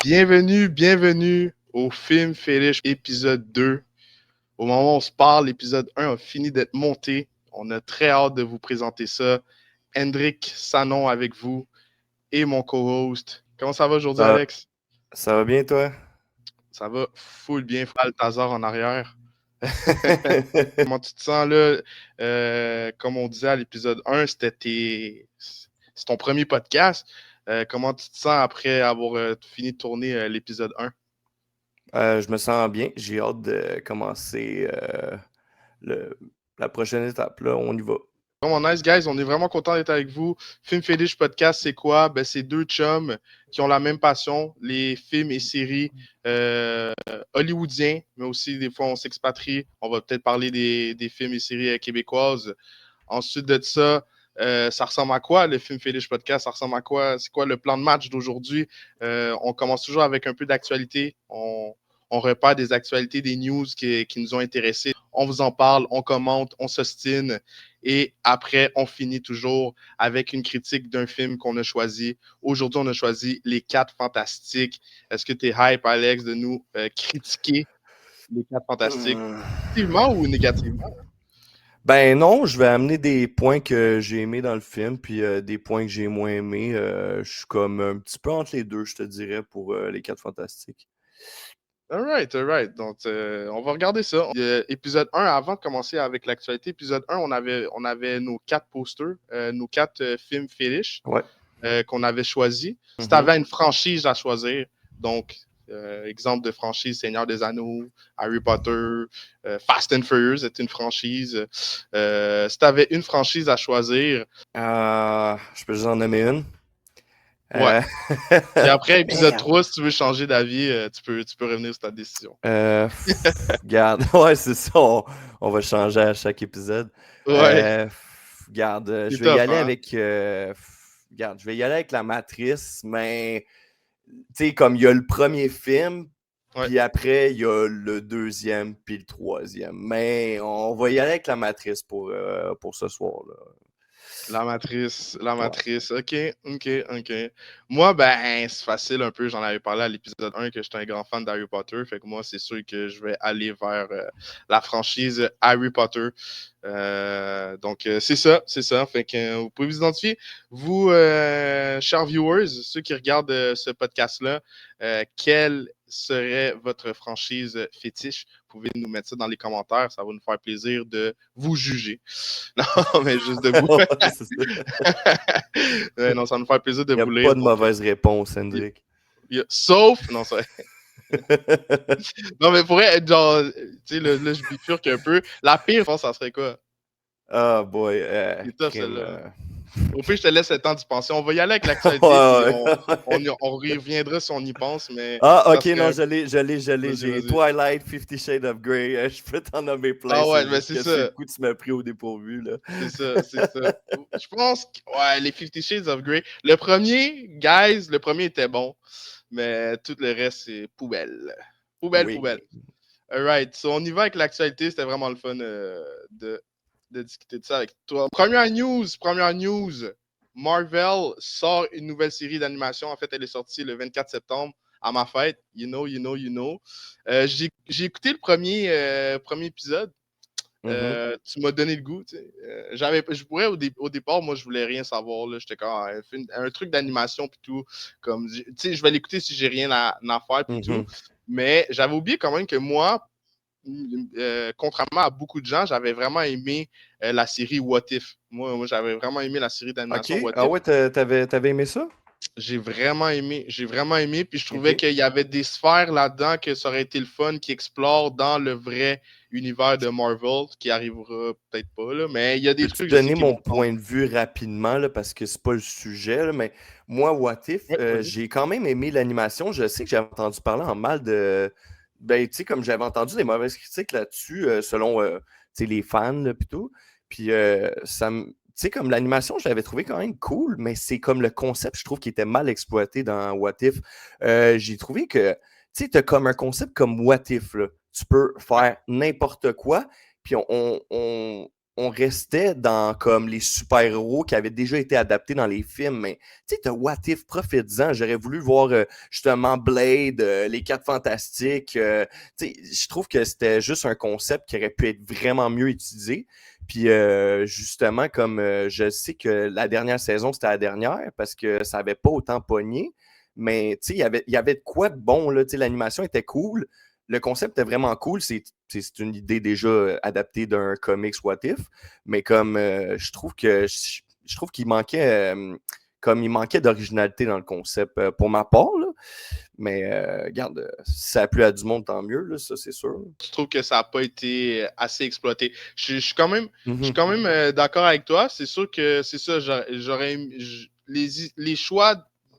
Bienvenue au Film Fétiche épisode 2. Au moment où on se parle, l'épisode 1 a fini d'être monté. On a très hâte de vous présenter ça. Hendrik Sanon avec vous et mon co-host. Comment ça va aujourd'hui, Alex? Ça va bien, toi? Ça va full bien. Balthazar en arrière. Comment tu te sens là? Comme on disait à l'épisode 1, c'est ton premier podcast. Comment tu te sens après avoir fini de tourner l'épisode 1? Je me sens bien. J'ai hâte de commencer le- la prochaine étape. Là, on y va. Vraiment nice, guys. On est vraiment content d'être avec vous. Film Fétiche Podcast, c'est quoi? Ben, c'est deux chums qui ont la même passion, les films et séries hollywoodiens, mais aussi des fois on s'expatrie. On va peut-être parler des films et séries québécoises. Ensuite de ça, ça ressemble à quoi le Film Fétiche Podcast? Ça ressemble à quoi? C'est quoi le plan de match d'aujourd'hui? On commence toujours avec un peu d'actualité. On repère des actualités, des news qui nous ont intéressés. On vous en parle, on commente, on s'ostine. Et après, on finit toujours avec une critique d'un film qu'on a choisi. Aujourd'hui, on a choisi Les 4 Fantastiques. Est-ce que tu es hype, Alex, de nous critiquer Les 4 Fantastiques? Positivement ou négativement? Ben non, je vais amener des points que j'ai aimés dans le film, puis des points que j'ai moins aimés. Je suis comme un petit peu entre les deux, je te dirais, pour les 4 Fantastiques. All right. Donc, on va regarder ça. Épisode 1, avant de commencer avec l'actualité, épisode 1, on avait nos 4 posters, nos 4 films fétiches Ouais. qu'on avait choisis. Si tu avais une franchise à choisir, donc, exemple de franchise Seigneur des Anneaux, Harry Potter, Fast and Furious est une franchise. Si tu avais une franchise à choisir. Je peux juste en nommer une. Ouais. Puis après, épisode Merde. 3, si tu veux changer d'avis, tu peux revenir sur ta décision. Regarde, ouais, c'est ça. On va changer à chaque épisode. Ouais. Regarde, C'est je vais y tough, aller hein? avec. Regarde, je vais y aller avec La Matrice, mais tu sais, comme il y a le premier film, Ouais. puis après, il y a le deuxième, puis le troisième. Mais on va y aller avec La Matrice pour ce soir-là. La matrice. OK. Moi, ben, c'est facile un peu. J'en avais parlé à l'épisode 1 que j'étais un grand fan d'Harry Potter. Fait que moi, c'est sûr que je vais aller vers la franchise Harry Potter. Donc, c'est ça. Fait que vous pouvez vous identifier. Vous, chers viewers, ceux qui regardent ce podcast-là, quelle serait votre franchise fétiche? Vous pouvez nous mettre ça dans les commentaires. Ça va nous faire plaisir de vous juger. Non, mais juste de vous. Ouais, c'est ça. Non, ça va nous faire plaisir de Il n'y a vous pas lire. de Donc, mauvaise réponse, Hendrik. sauf. Non, ça. Non, mais pour être genre. Tu sais, là, je bifurque un peu. La pire, je pense, ça serait quoi? Ah, boy. C'est tough, Crime. celle-là. Au pire, je te laisse le temps d'y penser. On va y aller avec l'actualité, puis Ouais, on reviendra si on y pense, mais Ah, ça ok, non, serait. je l'ai. J'ai Vas-y. Twilight, 50 Shades of Grey. Je peux t'en nommer plein. Ah ouais, C'est mais juste c'est que sur le ça. coup, tu m'as pris au dépourvu, là. C'est ça. Je pense que, ouais, les 50 Shades of Grey. Le premier était bon, mais tout le reste, c'est poubelle. Oui. Poubelle. Alright, so on y va avec l'actualité. C'était vraiment le fun de discuter de ça avec toi. Première news. Marvel sort une nouvelle série d'animation. En fait, elle est sortie le 24 septembre à ma fête. You know. J'ai écouté le premier épisode. Tu m'as donné le goût. Tu sais. Je pourrais au départ, moi, je voulais rien savoir. Là. J'étais comme un truc d'animation puis tout. Comme, tu sais, je vais l'écouter si j'ai rien à faire puis tout. Mais j'avais oublié quand même que moi, contrairement à beaucoup de gens, j'avais vraiment aimé la série What If. Moi, j'avais vraiment aimé la série Ok. d'animation What Ah If. ouais, t'avais aimé ça? J'ai vraiment aimé, puis je trouvais Ok. qu'il y avait des sphères là-dedans que ça aurait été le fun qui explore dans le vrai univers de Marvel, qui arrivera peut-être pas, là, mais il y a des Peux-tu trucs, je sais, donner qui mon vont prendre. point de vue rapidement, là, parce que c'est pas le sujet, là, mais moi, What If, Ouais, vas-y. j'ai quand même aimé l'animation. Je sais que j'avais entendu parler en mal de. Ben, tu sais, comme j'avais entendu des mauvaises critiques là-dessus, selon tu sais, les fans, là, pis tout. Puis, ça me. Tu sais, comme l'animation, je l'avais trouvé quand même cool, mais c'est comme le concept, je trouve, qui était mal exploité dans What If. J'ai trouvé que, tu sais, t'as comme un concept comme What If, là. Tu peux faire n'importe quoi, puis on restait dans comme les super-héros qui avaient déjà été adaptés dans les films. Mais tu sais, t'as What If, profites-en. J'aurais voulu voir justement Blade, les Quatre Fantastiques. Tu sais, je trouve que c'était juste un concept qui aurait pu être vraiment mieux utilisé. Puis justement, comme je sais que la dernière saison, c'était la dernière parce que ça avait pas autant pogné. Mais tu sais, il y avait de quoi de bon, là. Tu sais, l'animation était cool. Le concept était vraiment cool. C'est une idée déjà adaptée d'un comics What If. Mais comme je trouve je trouve qu'il manquait comme il manquait d'originalité dans le concept pour ma part. Là. Mais regarde, si ça a plu à du monde, tant mieux, là, ça c'est sûr. Je trouve que ça n'a pas été assez exploité. Je suis quand même, je suis Mhm. quand même d'accord avec toi. C'est sûr que c'est ça. Les choix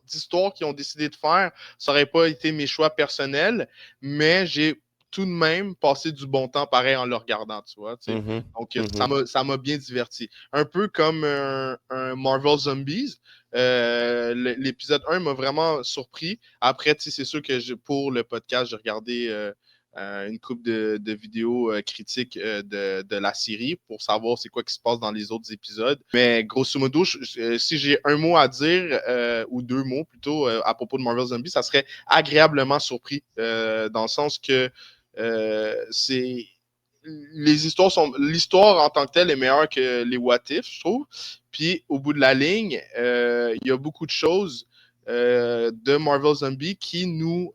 d'histoire qu'ils ont décidé de faire, ça n'aurait pas été mes choix personnels, mais j'ai tout de même passé du bon temps pareil en le regardant, tu vois. Tu sais. Mhm. Donc, Mhm. ça m'a bien diverti. Un peu comme un Marvel Zombies. L'épisode 1 m'a vraiment surpris. Après, tu sais, c'est sûr que pour le podcast, j'ai regardé une couple de vidéos critiques de la série pour savoir c'est quoi qui se passe dans les autres épisodes. Mais grosso modo, si j'ai un mot à dire, ou deux mots plutôt, à propos de Marvel Zombie, ça serait agréablement surpris, dans le sens que c'est l'histoire en tant que telle est meilleure que les What If, je trouve. Puis au bout de la ligne, il y a beaucoup de choses de Marvel Zombie qui nous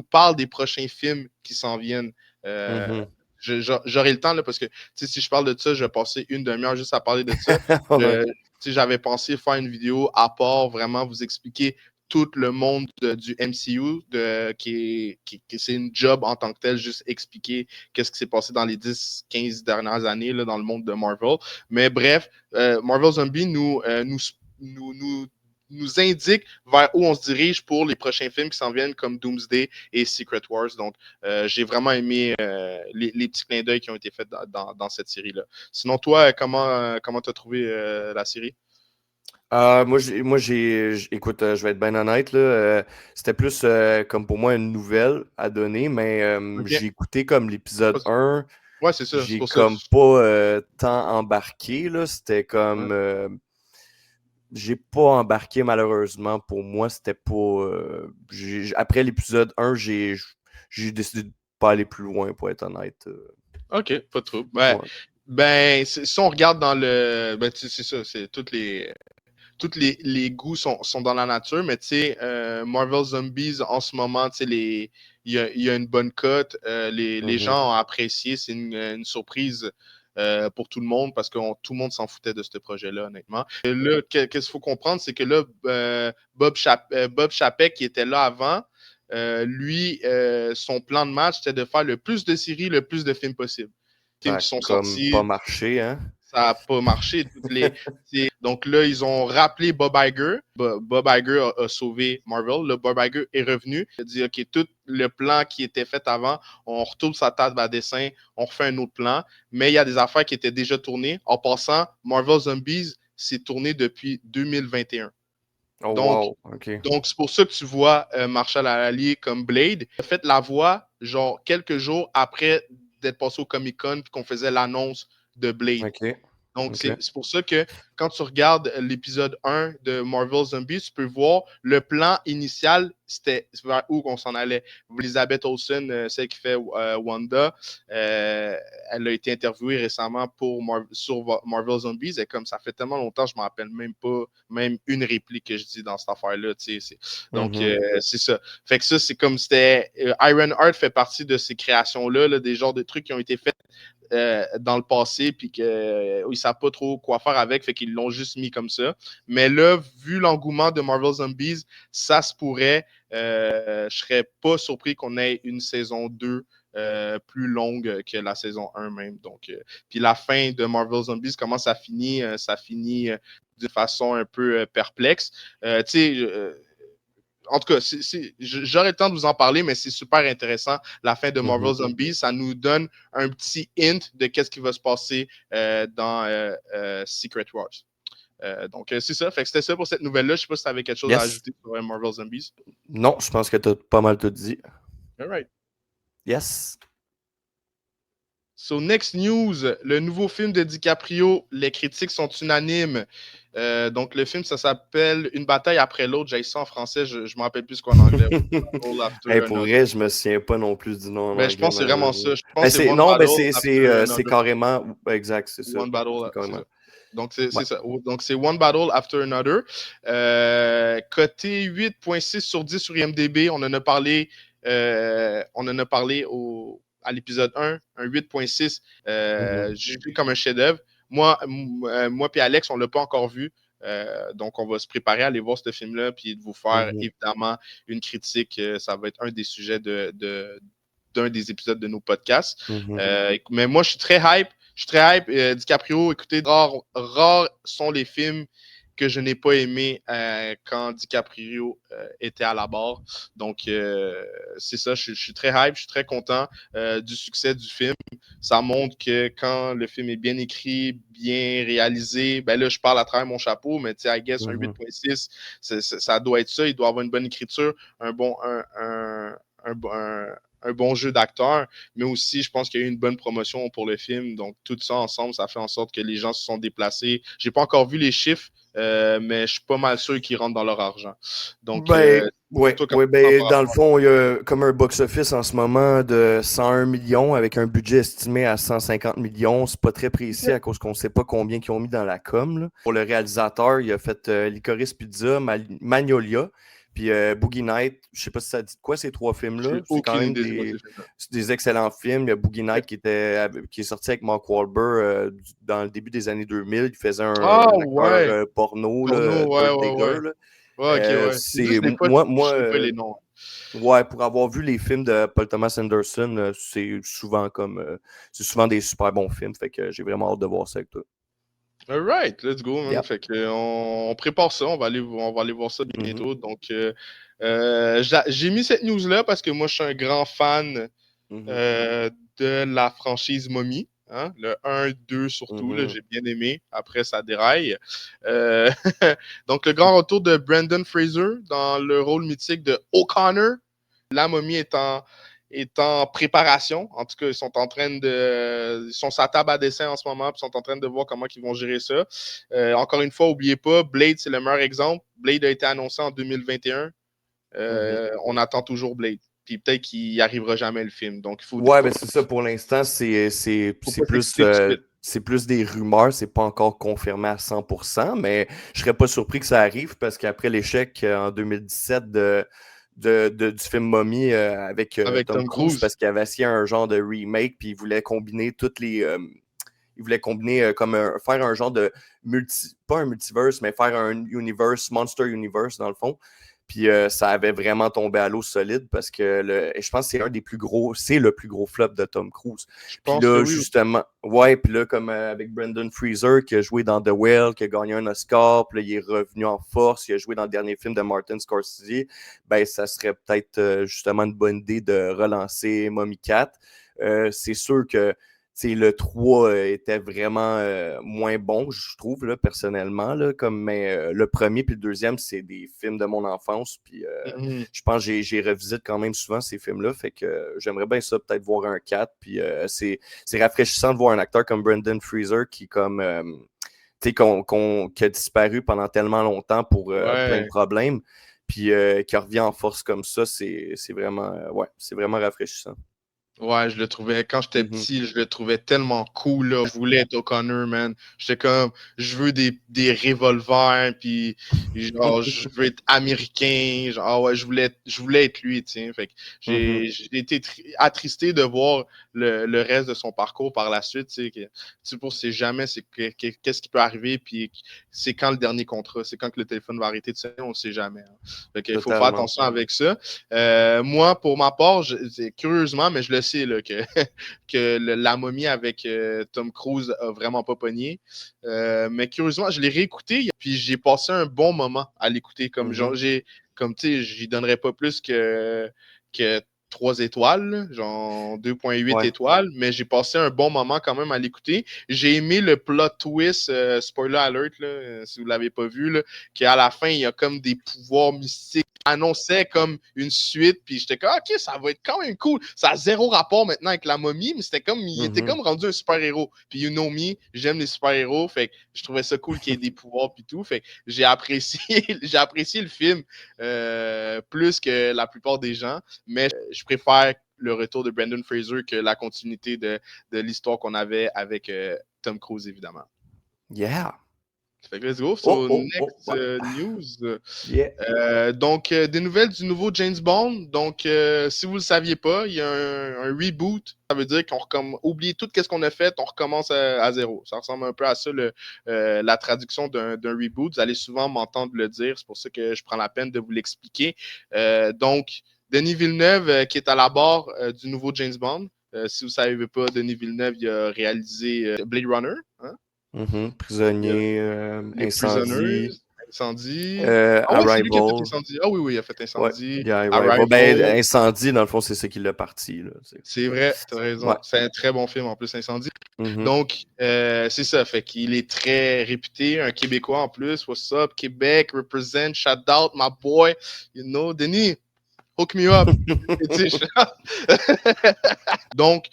parlent des prochains films qui s'en viennent. Euh, Mhm. J'aurai le temps là, parce que si je parle de ça, je vais passer une demi-heure juste à parler de ça. Ouais. J'avais pensé faire une vidéo à part, vraiment vous expliquer tout le monde du MCU, c'est une job en tant que tel, juste expliquer qu'est-ce qui s'est passé dans les 10-15 dernières années là, dans le monde de Marvel. Mais bref, Marvel Zombie nous, nous, nous indique vers où on se dirige pour les prochains films qui s'en viennent comme Doomsday et Secret Wars. Donc, j'ai vraiment aimé les petits clins d'œil qui ont été faits dans cette série-là. Sinon, toi, comment t'as trouvé la série? Écoute, je vais être bien honnête, là, c'était plus comme pour moi une nouvelle à donner, mais OK. j'ai écouté comme l'épisode 1, Ouais, c'est ça. C'est j'ai pour ça. comme pas tant embarqué, là, c'était Ouais. comme, j'ai pas embarqué malheureusement, pour moi, c'était pas, après l'épisode 1, j'ai décidé de pas aller plus loin, pour être honnête. OK, pas de trouble. Ben, Ouais. si on regarde dans le. Ben, c'est ça, c'est les goûts sont dans la nature, mais tu sais, Marvel Zombies, en ce moment, tu sais, il y a une bonne cote. Les Mhm. gens ont apprécié. C'est une surprise pour tout le monde parce que tout le monde s'en foutait de ce projet-là, honnêtement. Et là, qu'est-ce qu'il faut comprendre, c'est que là, Bob Chapek, qui était là avant, lui, son plan de match, c'était de faire le plus de séries, le plus de films possible. Films Ça a qui sont comme pas sortis, marché, hein? ça n'a pas marché. Donc là, ils ont rappelé Bob Iger. Bob Iger a sauvé Marvel. Là, Bob Iger est revenu. Il a dit, OK, tout le plan qui était fait avant, on retourne sa table à dessin, on refait un autre plan. Mais il y a des affaires qui étaient déjà tournées. En passant, Marvel Zombies s'est tourné depuis 2021. Oh Donc, wow, ok. c'est pour ça que tu vois Marshall Ali comme Blade. Il a fait la voix, genre, quelques jours après d'être passé au Comic-Con, puis qu'on faisait l'annonce de Blade. Ok, Donc, ok. c'est pour ça que quand tu regardes l'épisode 1 de Marvel Zombies, tu peux voir le plan initial, c'était vers où qu'on s'en allait. Elizabeth Olsen, celle qui fait Wanda, euh, elle a été interviewée récemment sur Marvel Zombies. Et comme ça fait tellement longtemps, je ne me rappelle même pas, même une réplique que je dis dans cette affaire-là. Donc, Mhm. c'est ça. Fait que ça, c'est comme c'était. Iron Heart fait partie de ces créations-là, là, des genres de trucs qui ont été faits dans le passé, puis qu'ils ne savent pas trop quoi faire avec, fait qu'ils l'ont juste mis comme ça. Mais là, vu l'engouement de Marvel Zombies, ça se pourrait. Je serais pas surpris qu'on ait une saison 2 plus longue que la saison 1 même. Donc, puis la fin de Marvel Zombies, comment ça finit de façon un peu perplexe. Tu sais, en tout cas, j'aurais le temps de vous en parler, mais c'est super intéressant. La fin de Mhm. Marvel Zombies, ça nous donne un petit hint de qu'est-ce qui va se passer dans Secret Wars. Donc, c'est ça. Fait que c'était ça pour cette nouvelle-là. Je sais pas si tu avais quelque chose à Yes. ajouter sur Marvel Zombies. Non, je pense que tu as pas mal tout dit. All right. Yes. So, next news, le nouveau film de DiCaprio, les critiques sont unanimes. Donc, le film, ça s'appelle Une bataille après l'autre. J'ai ça en français, je ne me rappelle plus ce qu'en anglais. One battle after Hey, pour another. vrai, je me souviens pas non plus du nom en Mais je anglais, pense que c'est vraiment malheureusement. ça. Je pense que c'est One Non, battle after c'est another. carrément. Exact, c'est ça. One battle, C'est c'est carrément. ça. Donc, c'est Ouais. ça. Donc, c'est One Battle After Another. Coté 8,6 sur 10 sur IMDb. On en a parlé, à l'épisode 1, un 8,6 jugé comme un chef-d'œuvre. Moi et Alex, on ne l'a pas encore vu. Donc, on va se préparer à aller voir ce film-là puis de vous faire évidemment une critique. Ça va être un des sujets d'un des épisodes de nos podcasts. Mais moi, je suis très hype. DiCaprio, écoutez, rares sont les films que je n'ai pas aimés quand DiCaprio était à la barre. Donc, c'est ça, je suis très hype, je suis très content du succès du film. Ça montre que quand le film est bien écrit, bien réalisé, ben là, je parle à travers mon chapeau, mais tu sais, I guess, un 8,6, ça doit être ça. Il doit avoir une bonne écriture, un bon jeu d'acteur, mais aussi, je pense qu'il y a eu une bonne promotion pour le film. Donc, tout ça ensemble, ça fait en sorte que les gens se sont déplacés. J'ai pas encore vu les chiffres, mais je suis pas mal sûr qu'ils rentrent dans leur argent. Donc, dans le fond, il y a comme un box-office en ce moment de 101 millions avec un budget estimé à 150 millions. C'est pas très précis à cause qu'on sait pas combien ils ont mis dans la com. Là. Pour le réalisateur, il a fait Licorice Pizza, Magnolia, puis Boogie Night. Je sais pas si ça dit quoi ces trois films-là. C'est quand même des excellents films. Il y a Boogie Night qui est sorti avec Mark Wahlberg dans le début des années 2000. Il faisait un acteur porno, Dirt Digger. Là. Ok. C'est pas les noms. Ouais, pour avoir vu les films de Paul Thomas Anderson, c'est souvent des super bons films. Fait que j'ai vraiment hâte de voir ça avec toi. Alright, let's go, man. Yep. Fait que on prépare ça, on va aller voir ça bientôt. Donc, j'ai mis cette news-là parce que moi, je suis un grand fan de la franchise Mommy. Hein? Le 1, 2 surtout, là, j'ai bien aimé. Après, ça déraille. Donc, le grand retour de Brendan Fraser dans le rôle mythique de O'Connor. La Momie est en préparation. En tout cas, ils sont sur la table à dessin en ce moment, puis sont en train de voir comment ils vont gérer ça. Encore une fois, n'oubliez pas, Blade, c'est le meilleur exemple. Blade a été annoncé en 2021. On attend toujours Blade. Puis peut-être qu'il n'y arrivera jamais le film. Donc, il faut. Ouais, ben c'est ça pour l'instant, c'est plus des rumeurs, c'est pas encore confirmé à 100%, mais je serais pas surpris que ça arrive parce qu'après l'échec en 2017 du film Mommy avec Tom Cruise, parce qu'il avait essayé un genre de remake, puis il voulait combiner faire un genre de pas un multiverse, mais faire un Monster Universe dans le fond. Puis ça avait vraiment tombé à l'eau solide parce que je pense que c'est le plus gros flop de Tom Cruise. Puis là, justement, puis là, comme avec Brendan Fraser qui a joué dans The Whale, qui a gagné un Oscar, puis là, il est revenu en force, il a joué dans le dernier film de Martin Scorsese, ben ça serait peut-être justement une bonne idée de relancer Mommy 4. C'est sûr que le 3 était vraiment moins bon, je trouve, là, personnellement. Là, mais le premier puis le deuxième, c'est des films de mon enfance. Puis je pense que j'ai revisite quand même souvent ces films-là. Fait que j'aimerais bien ça, peut-être voir un 4. Puis c'est rafraîchissant de voir un acteur comme Brendan Fraser qui a disparu pendant tellement longtemps pour plein de problèmes. Puis qui revient en force comme ça, c'est vraiment rafraîchissant. Ouais, je le trouvais, quand j'étais petit, je le trouvais tellement cool, là. Je voulais être O'Connor, man. J'étais comme, je veux des revolvers, puis genre, je veux être américain. Genre, ouais, je voulais être lui, tu sais. Fait que j'ai été attristé de voir le reste de son parcours par la suite, tu sais. Tu sais, jamais qu'est-ce qui peut arriver, puis c'est quand le dernier contrat, c'est quand que le téléphone va arrêter de sonner, on ne sait jamais. Hein. Fait qu'il faut faire attention avec ça. Moi, pour ma part, curieusement, mais je le sais là, que la momie avec Tom Cruise a vraiment pas pogné. Mais curieusement, je l'ai réécouté, puis j'ai passé un bon moment à l'écouter. Comme tu sais, j'y donnerais pas plus que 3 étoiles, genre 2,8 étoiles, mais j'ai passé un bon moment quand même à l'écouter. J'ai aimé le plot twist, spoiler alert, là, si vous ne l'avez pas vu, là, qu'à la fin, il y a comme des pouvoirs mystiques annonçait comme une suite, puis j'étais comme, ok, ça va être quand même cool. Ça a zéro rapport maintenant avec la momie, mais c'était comme, il était comme rendu un super-héros. Puis you know me, j'aime les super-héros, fait que je trouvais ça cool qu'il y ait des pouvoirs puis tout, fait que j'ai apprécié le film plus que la plupart des gens, mais je préfère le retour de Brendan Fraser que la continuité de l'histoire qu'on avait avec Tom Cruise, évidemment. Yeah! Fait que let's go. So, next news. Yeah. Donc, des nouvelles du nouveau James Bond. Donc, si vous ne le saviez pas, il y a un reboot. Ça veut dire qu'on recommence, oubliez tout ce qu'on a fait, on recommence à zéro. Ça ressemble un peu à ça, la traduction d'un reboot. Vous allez souvent m'entendre le dire. C'est pour ça que je prends la peine de vous l'expliquer. Donc, Denis Villeneuve, qui est à la barre du nouveau James Bond. Si vous ne savez pas, Denis Villeneuve, il a réalisé Blade Runner. Hein? Prisonnier, Les Incendie. Incendie. Ah ouais, c'est lui qui a fait Arrival. Incendie. Ah oui, oui, il a fait Incendie. Ouais, Arrival. Ben, Incendie, dans le fond, c'est ce qui l'a parti. C'est vrai, t'as raison. Ouais. C'est un très bon film en plus, Incendie. Donc, c'est ça. Fait qu'il est très réputé, un Québécois en plus. What's up, Québec, represent, shout out, my boy. You know, Denis, hook me up. Donc,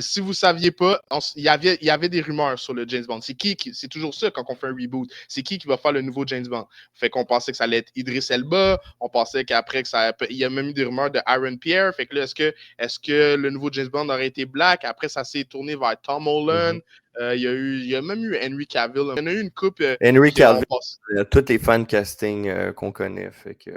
si vous ne saviez pas, il y avait des rumeurs sur le James Bond. C'est toujours ça quand on fait un reboot. C'est qui va faire le nouveau James Bond? Fait qu'on pensait que ça allait être Idris Elba. On pensait qu'après il y a même eu des rumeurs de Aaron Pierre. Fait que là, est-ce que le nouveau James Bond aurait été black? Après, ça s'est tourné vers Tom Holland. Il y a même eu Henry Cavill. Il y en a eu une coupe. Henry Cavill, tous les fan casting qu'on connaît. Fait que...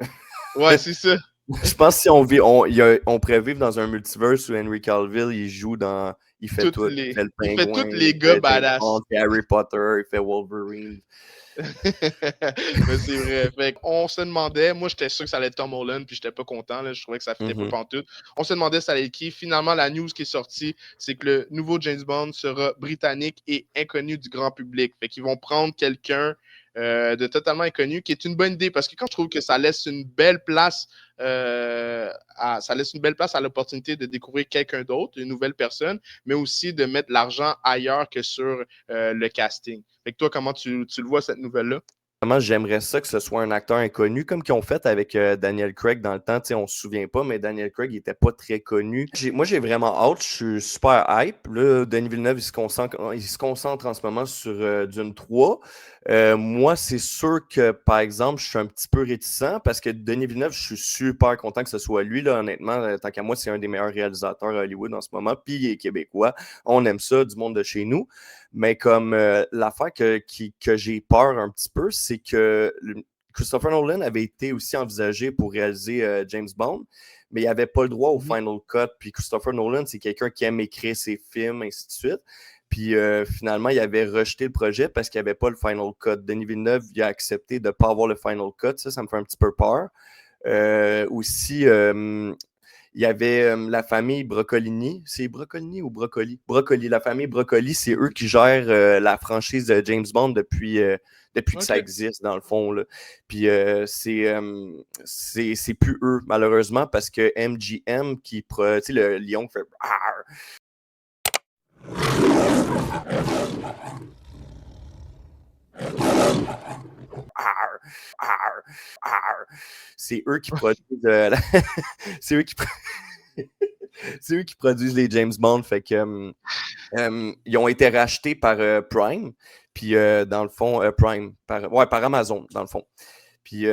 ouais, c'est ça. Je pense que si on pourrait vivre dans un multiverse où Henry Cavill, il joue dans... Il fait tout. Il fait le pingouin. Il fait tous les gars badass. Il fait Harry Potter, il fait Wolverine. Mais c'est vrai. Fait on se demandait, moi j'étais sûr que ça allait être Tom Holland, puis j'étais pas content. Là, je trouvais que ça fitait pas pantoute. On se demandait ça allait être qui. Finalement, la news qui est sortie, c'est que le nouveau James Bond sera britannique et inconnu du grand public. Fait qu'ils vont prendre quelqu'un de totalement inconnu, qui est une bonne idée parce que quand je trouve que ça laisse une belle place à l'opportunité de découvrir quelqu'un d'autre, une nouvelle personne, mais aussi de mettre l'argent ailleurs que sur le casting. Fait que toi, comment tu le vois, cette nouvelle-là? J'aimerais ça que ce soit un acteur inconnu, comme qu'ils ont fait avec Daniel Craig dans le temps. On ne se souvient pas, mais Daniel Craig n'était pas très connu. Moi, j'ai vraiment hâte. Je suis super hype. Là, Denis Villeneuve, il se concentre en ce moment sur Dune 3. Moi, c'est sûr que, par exemple, je suis un petit peu réticent parce que Denis Villeneuve, je suis super content que ce soit lui. Là, honnêtement, tant qu'à moi, c'est un des meilleurs réalisateurs à Hollywood en ce moment. Puis il est québécois. On aime ça, du monde de chez nous. Mais comme l'affaire que j'ai peur un petit peu, c'est que Christopher Nolan avait été aussi envisagé pour réaliser James Bond, mais il n'avait pas le droit au Final Cut. Puis Christopher Nolan, c'est quelqu'un qui aime écrire ses films, ainsi de suite. Puis finalement, il avait rejeté le projet parce qu'il n'y avait pas le Final Cut. Denis Villeneuve, il a accepté de ne pas avoir le Final Cut. Ça me fait un petit peu peur. Aussi, il y avait la famille Broccolini. C'est Broccolini ou Broccoli? Brocoli. La famille Broccoli, c'est eux qui gèrent la franchise de James Bond depuis que ça existe, dans le fond. Là. Puis c'est plus eux, malheureusement, parce que MGM, tu sais, le lion qui fait... C'est eux qui produisent c'est eux qui produisent les James Bond. Fait que ils ont été rachetés par Prime. Puis dans le fond, par Amazon, dans le fond. Puis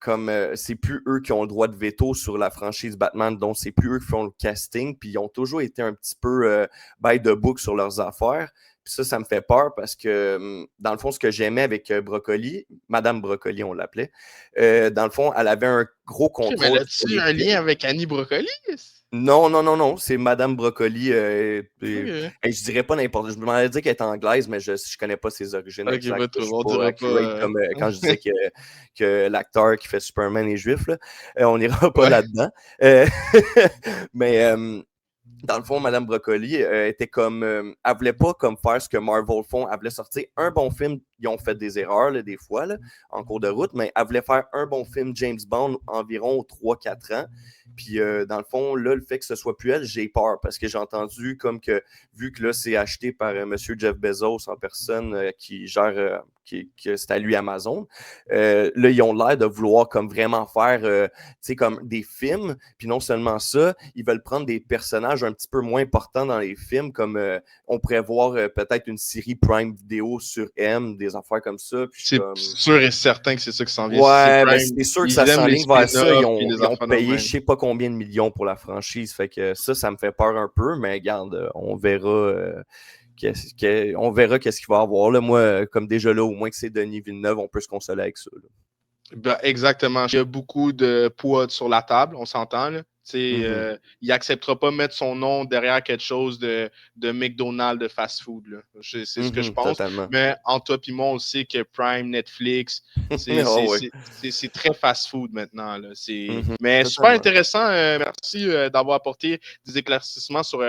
comme c'est plus eux qui ont le droit de veto sur la franchise Batman, donc c'est plus eux qui font le casting. Puis ils ont toujours été un petit peu by the book sur leurs affaires. Puis ça me fait peur parce que, dans le fond, ce que j'aimais avec Brocoli, Madame Brocoli, on l'appelait, dans le fond, elle avait un gros contrôle. Mais as-tu un lien avec Annie Brocoli? Non, c'est Madame Brocoli. Je dirais pas n'importe. Je me demandais de dire qu'elle est anglaise, mais je connais pas ses origines exactes. Je suis pas accurate comme quand je disais que l'acteur qui fait Superman est juif. Là. On n'ira pas là-dedans. Mais dans le fond, Madame Brocoli était comme... elle voulait pas comme faire ce que Marvel font. Elle voulait sortir un bon film. Ils ont fait des erreurs, là, des fois, là, en cours de route, mais elle voulait faire un bon film James Bond environ 3-4 ans. Puis, dans le fond, là, le fait que ce soit plus elle, j'ai peur parce que j'ai entendu comme que, vu que là, c'est acheté par M. Jeff Bezos en personne qui gère que c'est à lui Amazon. Là, ils ont l'air de vouloir comme vraiment faire comme des films. Puis non seulement ça, ils veulent prendre des personnages un petit peu moins importants dans les films, comme on pourrait voir peut-être une série Prime Vidéo sur M, des affaires comme ça. Puis C'est comme... sûr et certain que c'est ça qui s'en vient. Si c'est Ouais, ben Prime, c'est sûr que ça ils aiment les s'enligne vers ça. spin-offs et les Ils ont affaires de payé même. je sais pas combien de millions pour la franchise. Fait que ça me fait peur un peu, mais regarde, on verra. On verra qu'est-ce qu'il va y avoir. Là. Moi, comme déjà là, au moins que c'est Denis Villeneuve, on peut se consoler avec ça. Là. Ben, exactement. Il y a beaucoup de poids sur la table, on s'entend. Là. Il n'acceptera pas mettre son nom derrière quelque chose de McDonald's, de fast-food. Là. C'est ce que je pense. Totalement. Mais en toi et moi, on sait que Prime, Netflix, Oh, ouais. c'est très fast-food maintenant. Là. Mais super Totalement. intéressant. Merci d'avoir apporté des éclaircissements sur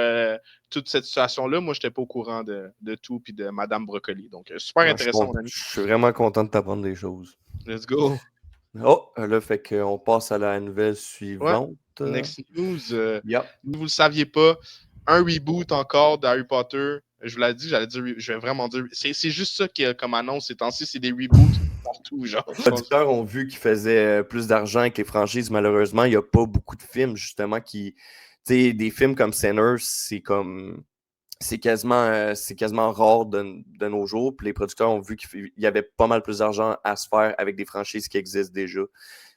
toute cette situation-là. Moi, je n'étais pas au courant de tout puis de Madame Brocoli. Donc, super Ouais, intéressant, mon ami. je suis vraiment content de t'apprendre des choses. Let's go. Oh, là, fait qu'on passe à la nouvelle Ouais. suivante. Next news. Yep. Vous ne le saviez pas, un reboot encore d'Harry Potter. Je vous l'ai dit, j'allais dire, je vais vraiment dire. C'est juste ça qui est comme annonce ces temps-ci, c'est des reboots partout, genre. Les producteurs ont vu qu'ils faisaient plus d'argent avec les franchises. Malheureusement, il n'y a pas beaucoup de films, justement, qui. Tu sais, des films comme Sinners, c'est comme. C'est quasiment rare de nos jours. Puis les producteurs ont vu qu'il y avait pas mal plus d'argent à se faire avec des franchises qui existent déjà.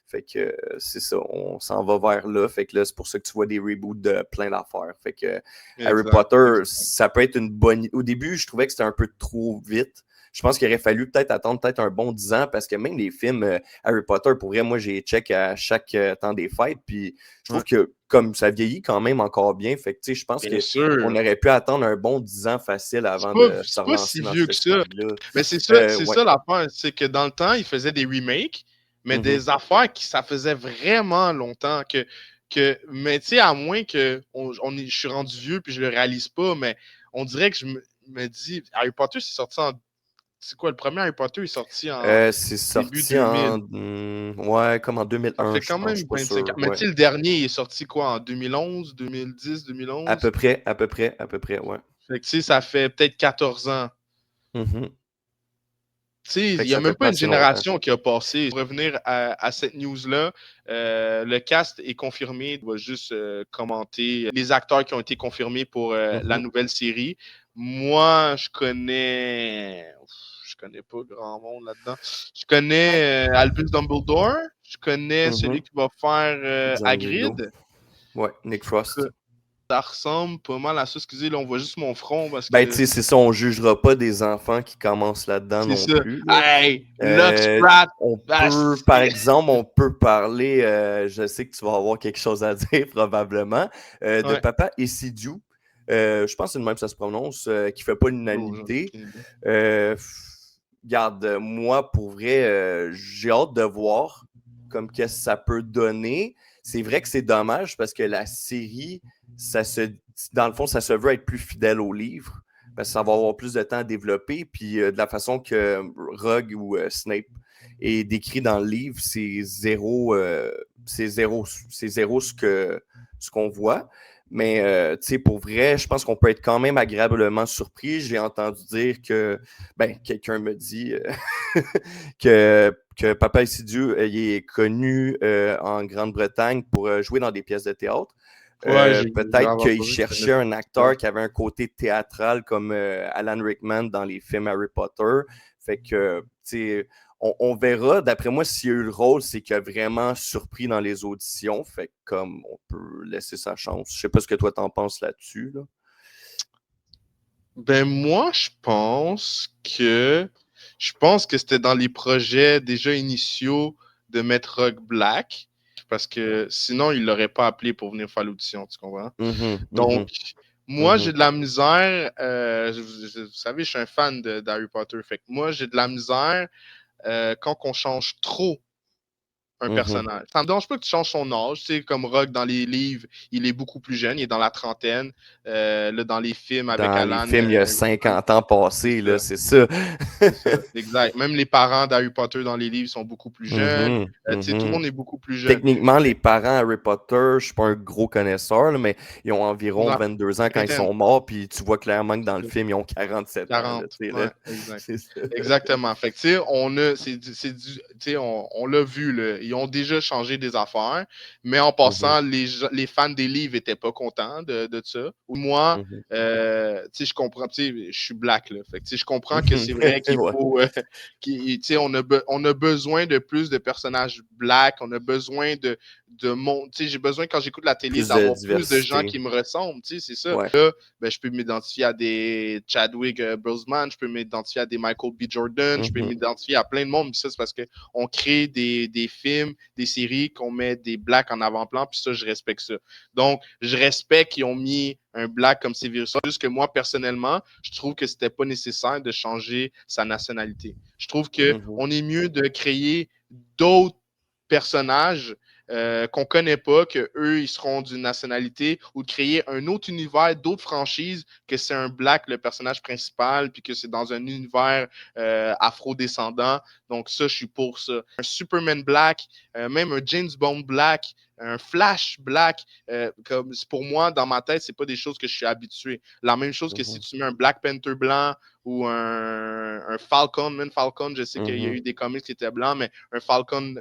Fait que c'est ça, on s'en va vers là. Fait que là, c'est pour ça que tu vois des reboots de plein d'affaires. Fait que Harry Potter, ça peut être une bonne. Au début, je trouvais que c'était un peu trop vite. Je pense qu'il aurait fallu peut-être attendre un bon 10 ans parce que même les films Harry Potter, pour vrai, moi, j'ai check à chaque temps des fêtes. Puis je trouve que comme ça vieillit quand même encore bien, fait que tu sais, je pense qu'on aurait pu attendre un bon 10 ans facile avant de se relancer si dans vieux cette que ça. série-là. Mais c'est ça l'affaire, c'est que dans le temps, ils faisaient des remakes, mais des affaires qui ça faisait vraiment longtemps mais tu sais, à moins que je suis rendu vieux puis je le réalise pas, mais on dirait que je me dis Harry Potter, c'est sorti en. C'est quoi, le premier Harry Potter est sorti en c'est début sorti 2000. ouais, comme en Ça 2001, fait je quand pense, je même suis pas 25 ans. sûr. Mais Ouais. tu sais, le dernier il est sorti quoi, en 2011, 2010, 2011? À peu près, ouais. Fait que tu sais, ça fait peut-être 14 ans. Mm-hmm. Tu sais, il n'y a ça fait même pas pas une assez longtemps. génération qui a passé. Pour revenir à cette news-là, le cast est confirmé. On va juste commenter les acteurs qui ont été confirmés pour la nouvelle série. Moi, je connais pas grand monde là-dedans. Je connais Albus Dumbledore. Je connais celui qui va faire Hagrid. Ouais, Nick Frost. Ça ressemble pas mal à ça. Excusez, là, on voit juste mon front parce Ben, que tu sais, c'est ça, on jugera pas des enfants qui commencent là-dedans non ça. plus. Là. Hey, Luxprat! On peut, par exemple, on peut parler, je sais que tu vas avoir quelque chose à dire probablement, de Papa Essidiou. Je pense que c'est le même que ça se prononce, qui fait pas l'unanimité. Regarde, moi, pour vrai, j'ai hâte de voir comme qu'est-ce que ça peut donner. C'est vrai que c'est dommage parce que la série, dans le fond, ça se veut être plus fidèle au livre parce que ça va avoir plus de temps à développer. Puis de la façon que Rogue ou Snape est décrit dans le livre, c'est zéro ce qu'on voit. Mais tu sais, pour vrai, je pense qu'on peut être quand même agréablement surpris. J'ai entendu dire que quelqu'un me dit que Papa Essidiou il est connu en Grande-Bretagne pour jouer dans des pièces de théâtre. Peut-être qu'il cherchait un acteur qui avait un côté théâtral comme Alan Rickman dans les films Harry Potter. Fait que, tu sais, on verra. D'après moi, s'il y a eu le rôle, c'est qu'il a vraiment surpris dans les auditions. Fait que, comme, on peut laisser sa chance. Je sais pas ce que toi t'en penses là-dessus. Là. Ben, moi, je pense que c'était dans les projets déjà initiaux de mettre Rogue Black. Parce que sinon, il ne l'aurait pas appelé pour venir faire l'audition, tu comprends? Donc, moi, j'ai de la misère. Vous savez, je suis un fan d'Harry Potter. Fait que moi, j'ai de la misère quand on change trop un Mhm. personnage. Ça me dérange pas que tu changes son âge. Tu sais, comme Rock dans les livres, il est beaucoup plus jeune, il est dans la trentaine. Là, dans les films avec Dans les Alan, films, il y a 50 ans c'est passés, là, ça. c'est ça. C'est ça, exact. Même les parents d'Harry Potter dans les livres sont beaucoup plus jeunes. Mhm, Tu sais, tout le mhm. monde est beaucoup plus jeune. Techniquement, les parents Harry Potter, je suis pas un gros connaisseur, là, mais ils ont environ Non, 22 ans quand ils vingtaine, sont morts, puis tu vois clairement que c'est dans le ça. film, ils ont 47 ans. Là, 40. tu sais, là. Ouais, exact. C'est ça. Exactement. Fait que, tu sais, tu sais, on l'a vu, là. Ils ont déjà changé des affaires, mais en Mhm, passant, les fans des livres étaient pas contents de ça. Ou moi, mhm. tu sais, je comprends, tu sais, je suis black, là. Fait que, tu sais, je comprends que c'est vrai qu'il Ouais. faut, tu sais, on a besoin de plus de personnages black, on a besoin de monde, tu sais, j'ai besoin, quand j'écoute la télé, Plus de d'avoir plus de gens diversité. qui me ressemblent, tu sais, c'est ça. Ouais. Là, ben, je peux m'identifier à des Chadwick Boseman, je peux m'identifier à des Michael B. Jordan, je peux Mhm, m'identifier à plein de monde. Puis ça, c'est parce qu'on crée des films, des séries, qu'on met des blacks en avant-plan, puis ça, je respecte ça. Donc, je respecte qu'ils ont mis un black comme Severus. Juste que moi, personnellement, je trouve que c'était pas nécessaire de changer sa nationalité. Je trouve mhm, qu'on est mieux de créer d'autres personnages qu'on connaît pas, que eux ils seront d'une nationalité, ou de créer un autre univers, d'autres franchises, que c'est un black le personnage principal, puis que c'est dans un univers afro-descendant. Donc ça, je suis pour ça. Un Superman black, même un James Bond black, un Flash black, comme pour moi, dans ma tête, c'est pas des choses que je suis habitué. La même chose que si mhm, tu mets un Black Panther blanc ou un Falcon, même Falcon, je sais qu'il y a mhm. eu des comics qui étaient blancs, mais un Falcon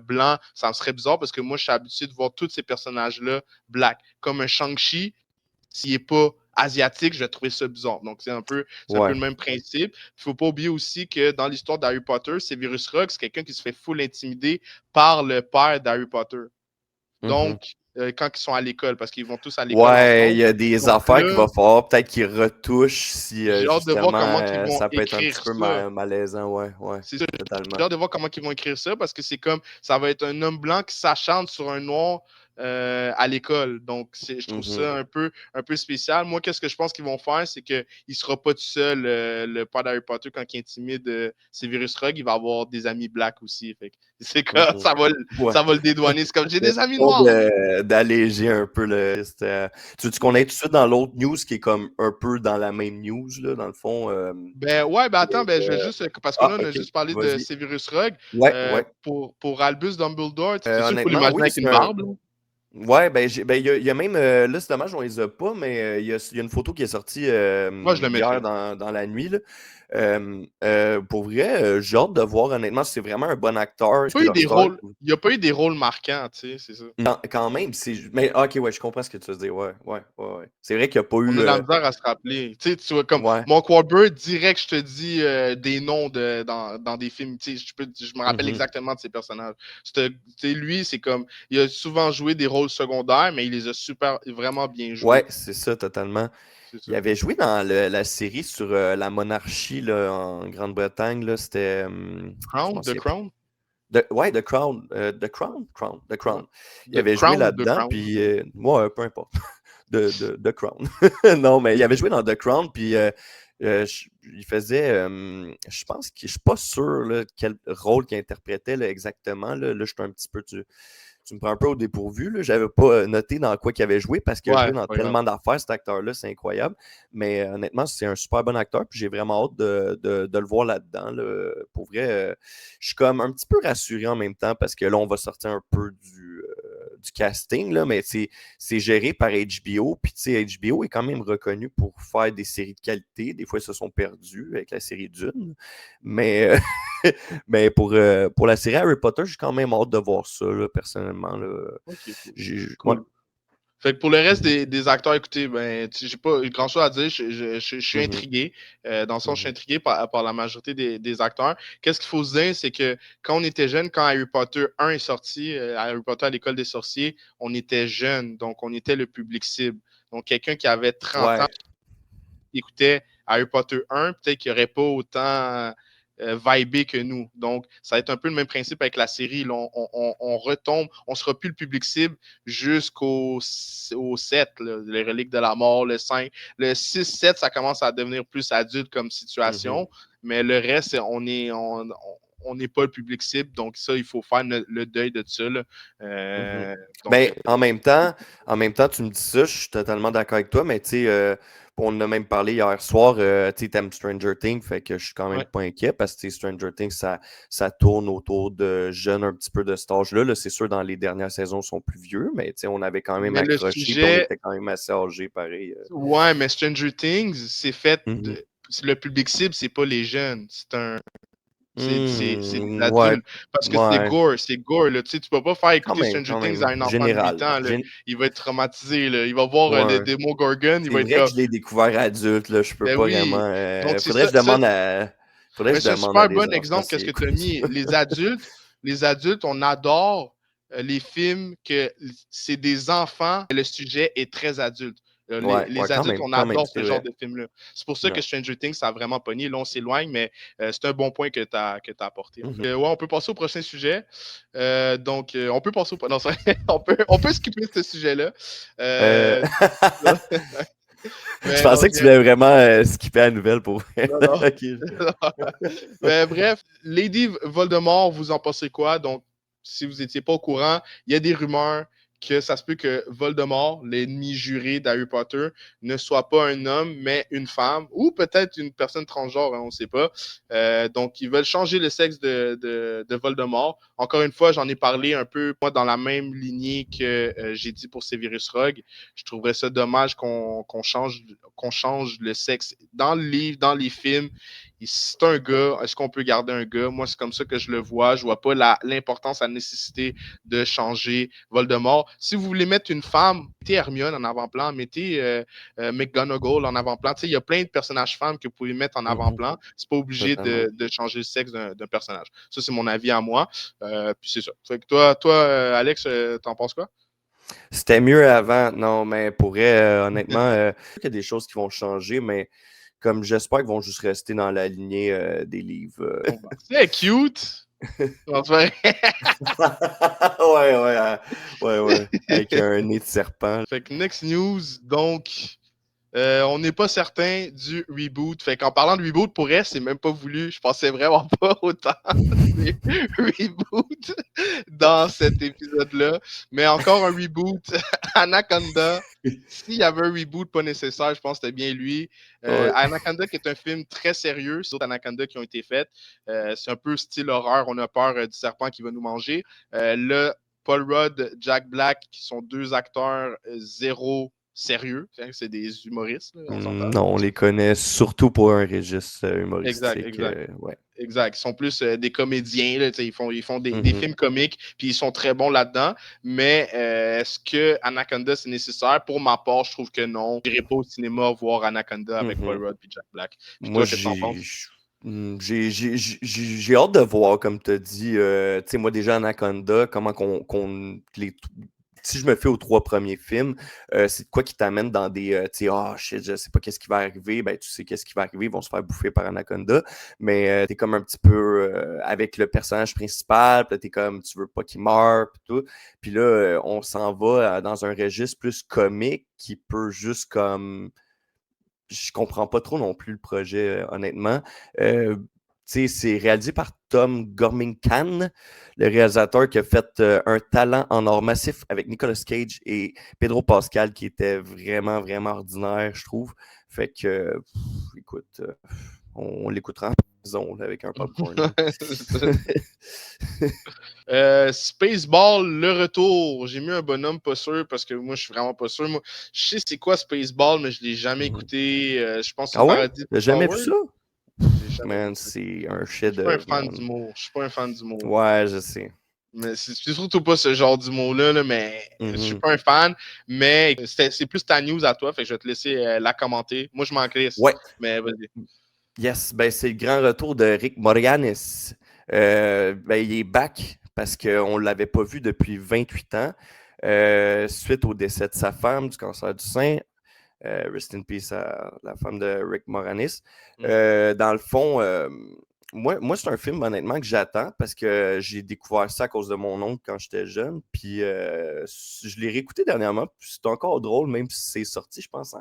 blanc, ça me serait bizarre parce que moi, je suis habitué de voir tous ces personnages-là black. Comme un Shang-Chi, s'il n'est pas asiatique, je vais trouver ça bizarre. Donc, c'est un peu Ouais. le même principe. Il ne faut pas oublier aussi que dans l'histoire d'Harry Potter, Severus Rogue, c'est quelqu'un qui se fait full intimider par le père d'Harry Potter. Mhm. Donc, quand ils sont à l'école, parce qu'ils vont tous à l'école Ouais, il ensemble. y a des Donc affaires qu'il là, va falloir peut-être qu'ils retouchent si j'ai hâte de voir justement comment ils vont ça peut être un petit écrire peu ça. malaisant. Ouais, ouais, C'est ça. totalement. J'ai hâte de voir comment ils vont écrire ça parce que c'est comme ça va être un homme blanc qui s'acharne sur un noir à l'école. Donc, je trouve Mhm. ça un peu spécial. Moi, qu'est-ce que je pense qu'ils vont faire, c'est qu'il ne sera pas tout seul, le père d'Harry Potter, quand il intimide Severus Rogue, il va avoir des amis blacks aussi. Fait que c'est comme Mhm. Ouais. ça va le dédouaner. C'est comme j'ai des amis Question noirs. d'alléger un peu le. Tu veux qu'on aille tout de suite dans l'autre news qui est comme un peu dans la même news, là, dans le fond. Ben ouais, ben attends, ben je vais Euh, juste, parce que Ah, là, on a ok, juste parlé de vas-y. Severus Rogue. Ouais, ouais. Pour Albus Dumbledore, c'est sûr qu'il faut Honnêtement, l'imaginer oui, avec c'est une un. barbe, là. Ouais, ben, il y a même, là, c'est dommage, on les a pas, mais il y a une photo qui est sortie Moi, je le hier mettrais. dans la nuit, là. Pour vrai, j'ai hâte de voir, honnêtement, si c'est vraiment un bon acteur. Est-ce que leur histoire. Il n'y a pas eu des rôles marquants, tu sais, c'est ça. Non, quand même, mais ok, ouais, je comprends ce que tu veux dire. Ouais, ouais, ouais, ouais. C'est vrai qu'il n'y a pas On eu. a de la misère à se rappeler. Tu vois, comme Ouais. Mark Wahlberg, direct, je te dis des noms dans des films. Je me rappelle Mhm. exactement de ces personnages. Lui, c'est comme, il a souvent joué des rôles secondaires, mais il les a vraiment bien joués. Ouais, c'est ça, totalement. C'est ça. Il avait joué dans la série sur la monarchie là, en Grande-Bretagne. Là, c'était. Je m'en The souviens plus. Crown? Ouais, The Crown. The Crown? The Ouais. Crown. Il The avait joué Crown ou The là-dedans, Crown? puis. Ouais, peu importe. The Crown. Non, mais il avait joué dans The Crown, puis il faisait. Je pense que je suis pas sûr là, quel rôle qu'il interprétait là, exactement. Là, je suis un petit peu. Tu me prends un peu au dépourvu. Je n'avais pas noté dans quoi il avait joué parce qu'il a Ouais, joué c'est dans pas grave. tellement d'affaires, cet acteur-là, c'est incroyable. Mais honnêtement, c'est un super bon acteur. Puis j'ai vraiment hâte de le voir là-dedans. Là. Pour vrai, je suis comme un petit peu rassuré en même temps parce que là, on va sortir un peu du casting, là, mais c'est géré par HBO. Puis tu sais, HBO est quand même reconnu pour faire des séries de qualité. Des fois, ils se sont perdus avec la série Dune. Mais mais pour la série Harry Potter, j'ai quand même hâte de voir ça, là, personnellement. Là. Ok, cool. Ouais. Cool. Fait que pour le reste Mhm, des acteurs, écoutez, ben, j'ai pas grand chose à dire. Je suis mhm, intrigué. Dans le sens, je suis mhm. intrigué par la majorité des acteurs. Qu'est-ce qu'il faut se dire, c'est que quand on était jeune, quand Harry Potter 1 est sorti, Harry Potter à l'école des sorciers, on était jeune, donc on était le public cible. Donc quelqu'un qui avait 30 ans Ouais. qui écoutait Harry Potter 1, peut-être qu'il n'y aurait pas autant vibé que nous. Donc, ça va être un peu le même principe avec la série. Là, on retombe, on ne sera plus le public cible jusqu'au 7, là, les reliques de la mort, le 5. Le 6, 7, ça commence à devenir plus adulte comme Mhm. situation, mais le reste, on n'est pas le public cible. Donc, ça, il faut faire le deuil de ça. Là. Donc, Ben, en même temps, tu me dis ça, je suis totalement d'accord avec toi, mais tu sais, on en a même parlé hier soir, tu sais, t'aimes Stranger Things, fait que je suis quand même ouais. pas inquiet parce que Stranger Things, ça tourne autour de jeunes un petit peu de cet âge-là. Là, c'est sûr, dans les dernières saisons, ils sont plus vieux, mais tu sais, on avait quand même Mais le accroché, puis on sujet, était quand même assez âgés, pareil. ouais, mais Stranger Things, c'est fait Mhm. le public cible, c'est pas les jeunes. C'est des Ouais, adultes. Parce que ouais, c'est gore, là. Tu sais, tu peux pas faire écouter Stranger quand Things à même, un enfant de 8 général. ans, là. Il va être traumatisé, là. Il va voir le Ouais. démon Gorgon, il C'est va être vrai que comme, je l'ai découvert adulte, là, je peux ben pas oui. vraiment. Donc, c'est Faudrait ça, que je demande à. Faudrait que mais je c'est un demande à super des bon enfants exemple, s'ils qu'est-ce que tu as écoutent mis. ça. Les adultes, on adore les films que c'est des enfants, le sujet est très adulte. Ouais, Les adultes, on quand même, adore c'est ce genre vrai. de film-là. C'est pour ça que Ouais. Stranger Things, ça a vraiment pogné. Là, on s'éloigne, mais c'est un bon point que tu as apporté. Mhm. Ouais, on peut passer au prochain sujet. Donc, on peut passer au... Non, on peut skipper ce sujet-là. Euh, Je Mais pensais donc, que tu voulais vraiment skipper la nouvelle pour vrai. non, non. Ok. Mais bref, Lady Voldemort, vous en pensez quoi? Donc, si vous n'étiez pas au courant, il y a des rumeurs que ça se peut que Voldemort, l'ennemi juré d'Harry Potter, ne soit pas un homme, mais une femme, ou peut-être une personne transgenre, hein, on ne sait pas. Donc, ils veulent changer le sexe de Voldemort. Encore une fois, j'en ai parlé un peu, moi, dans la même lignée que j'ai dit pour Severus Rogue. Je trouverais ça dommage qu'on change le sexe dans le livre, dans les films. C'est un gars, est-ce qu'on peut garder un gars? Moi, c'est comme ça que je le vois. Je vois pas l'importance, la nécessité de changer Voldemort. Si vous voulez mettre une femme, mettez Hermione en avant-plan, mettez McGonagall en avant-plan. Il y a plein de personnages femmes que vous pouvez mettre en Mhm. avant-plan. C'est pas obligé Totalement. de changer le sexe d'un personnage. Ça, c'est mon avis à moi. Puis c'est ça. Fait que toi Alex, t'en penses quoi? C'était mieux avant. Non, mais pour vrai, honnêtement, il y a des choses qui vont changer, mais comme j'espère qu'ils vont juste rester dans la lignée des livres. C'est cute! On se fait- Ouais, ouais. Avec un nez de serpent. Fait que next news, donc, on n'est pas certain du reboot. Fait qu'en parlant de reboot, pour elle, c'est même pas voulu. Je pensais vraiment pas autant des reboots dans cet épisode-là. Mais encore un reboot. Anaconda. S'il y avait un reboot pas nécessaire, je pense que c'était bien lui. Ouais. Anaconda, qui est un film très sérieux, c'est d'autres Anaconda qui ont été faits. C'est un peu style horreur. On a peur du serpent qui va nous manger. Là, Paul Rudd, Jack Black, qui sont deux acteurs zéro sérieux. C'est des humoristes, là, on s'entend. Non, on les connaît surtout pour un registre Exact, humoristique. exact. Ouais. Exact. Ils sont plus des comédiens, là, ils font des Mhm. films comiques, puis ils sont très bons là-dedans. Mais est-ce que Anaconda, c'est nécessaire? Pour ma part, je trouve que non. Je n'irai pas au cinéma voir Anaconda avec Paul Mhm. Rudd et Jack Black. Puis Moi, toi, qu'est-ce que t'en penses? j'ai hâte de voir, comme tu as dit, tu sais, moi déjà Anaconda, comment si je me fais aux trois premiers films, c'est de quoi qui t'amène dans des, tu sais, oh shit, je sais pas qu'est-ce qui va arriver, ben tu sais qu'est-ce qui va arriver, ils vont se faire bouffer par Anaconda, mais t'es comme un petit peu avec le personnage principal, puis là, t'es comme, tu veux pas qu'il meure, puis tout, puis là, on s'en va dans un registre plus comique qui peut juste comme je comprends pas trop non plus le projet, honnêtement. C'est réalisé par Tom Gormican, le réalisateur qui a fait Un talent en or massif avec Nicolas Cage et Pedro Pascal, qui était vraiment, vraiment ordinaire, je trouve. Fait que, écoute, on l'écoutera en maison là, avec un popcorn. Spaceball, le retour. J'ai mis un bonhomme pas sûr parce que moi, je suis vraiment pas sûr. Moi, je sais c'est quoi Spaceball, mais je l'ai jamais écouté. Je pense que c'est Ah une ouais? parodie de T'as jamais vu Power. ça? J'ai jamais vu Man, ça. c'est un Je suis pas un chef-d'œuvre, fan man. d'humour. Je suis pas un fan d'humour. Ouais, je sais. Mais c'est surtout pas ce genre d'humour-là, là, mais je suis Mhm. pas un fan. Mais c'est plus ta news à toi, fait que je vais te laisser la commenter. Moi, je m'en crisse. Ouais. Mais vas-y. Yes, ben c'est le grand retour de Rick Moranis. Ben, il est back parce qu'on ne l'avait pas vu depuis 28 ans. Suite au décès de sa femme du cancer du sein. Rest in peace à la femme de Rick Moranis. Dans le fond, moi c'est un film honnêtement que j'attends parce que j'ai découvert ça à cause de mon oncle quand j'étais jeune. Puis je l'ai réécouté dernièrement. Puis c'est encore drôle, même si c'est sorti, je pense que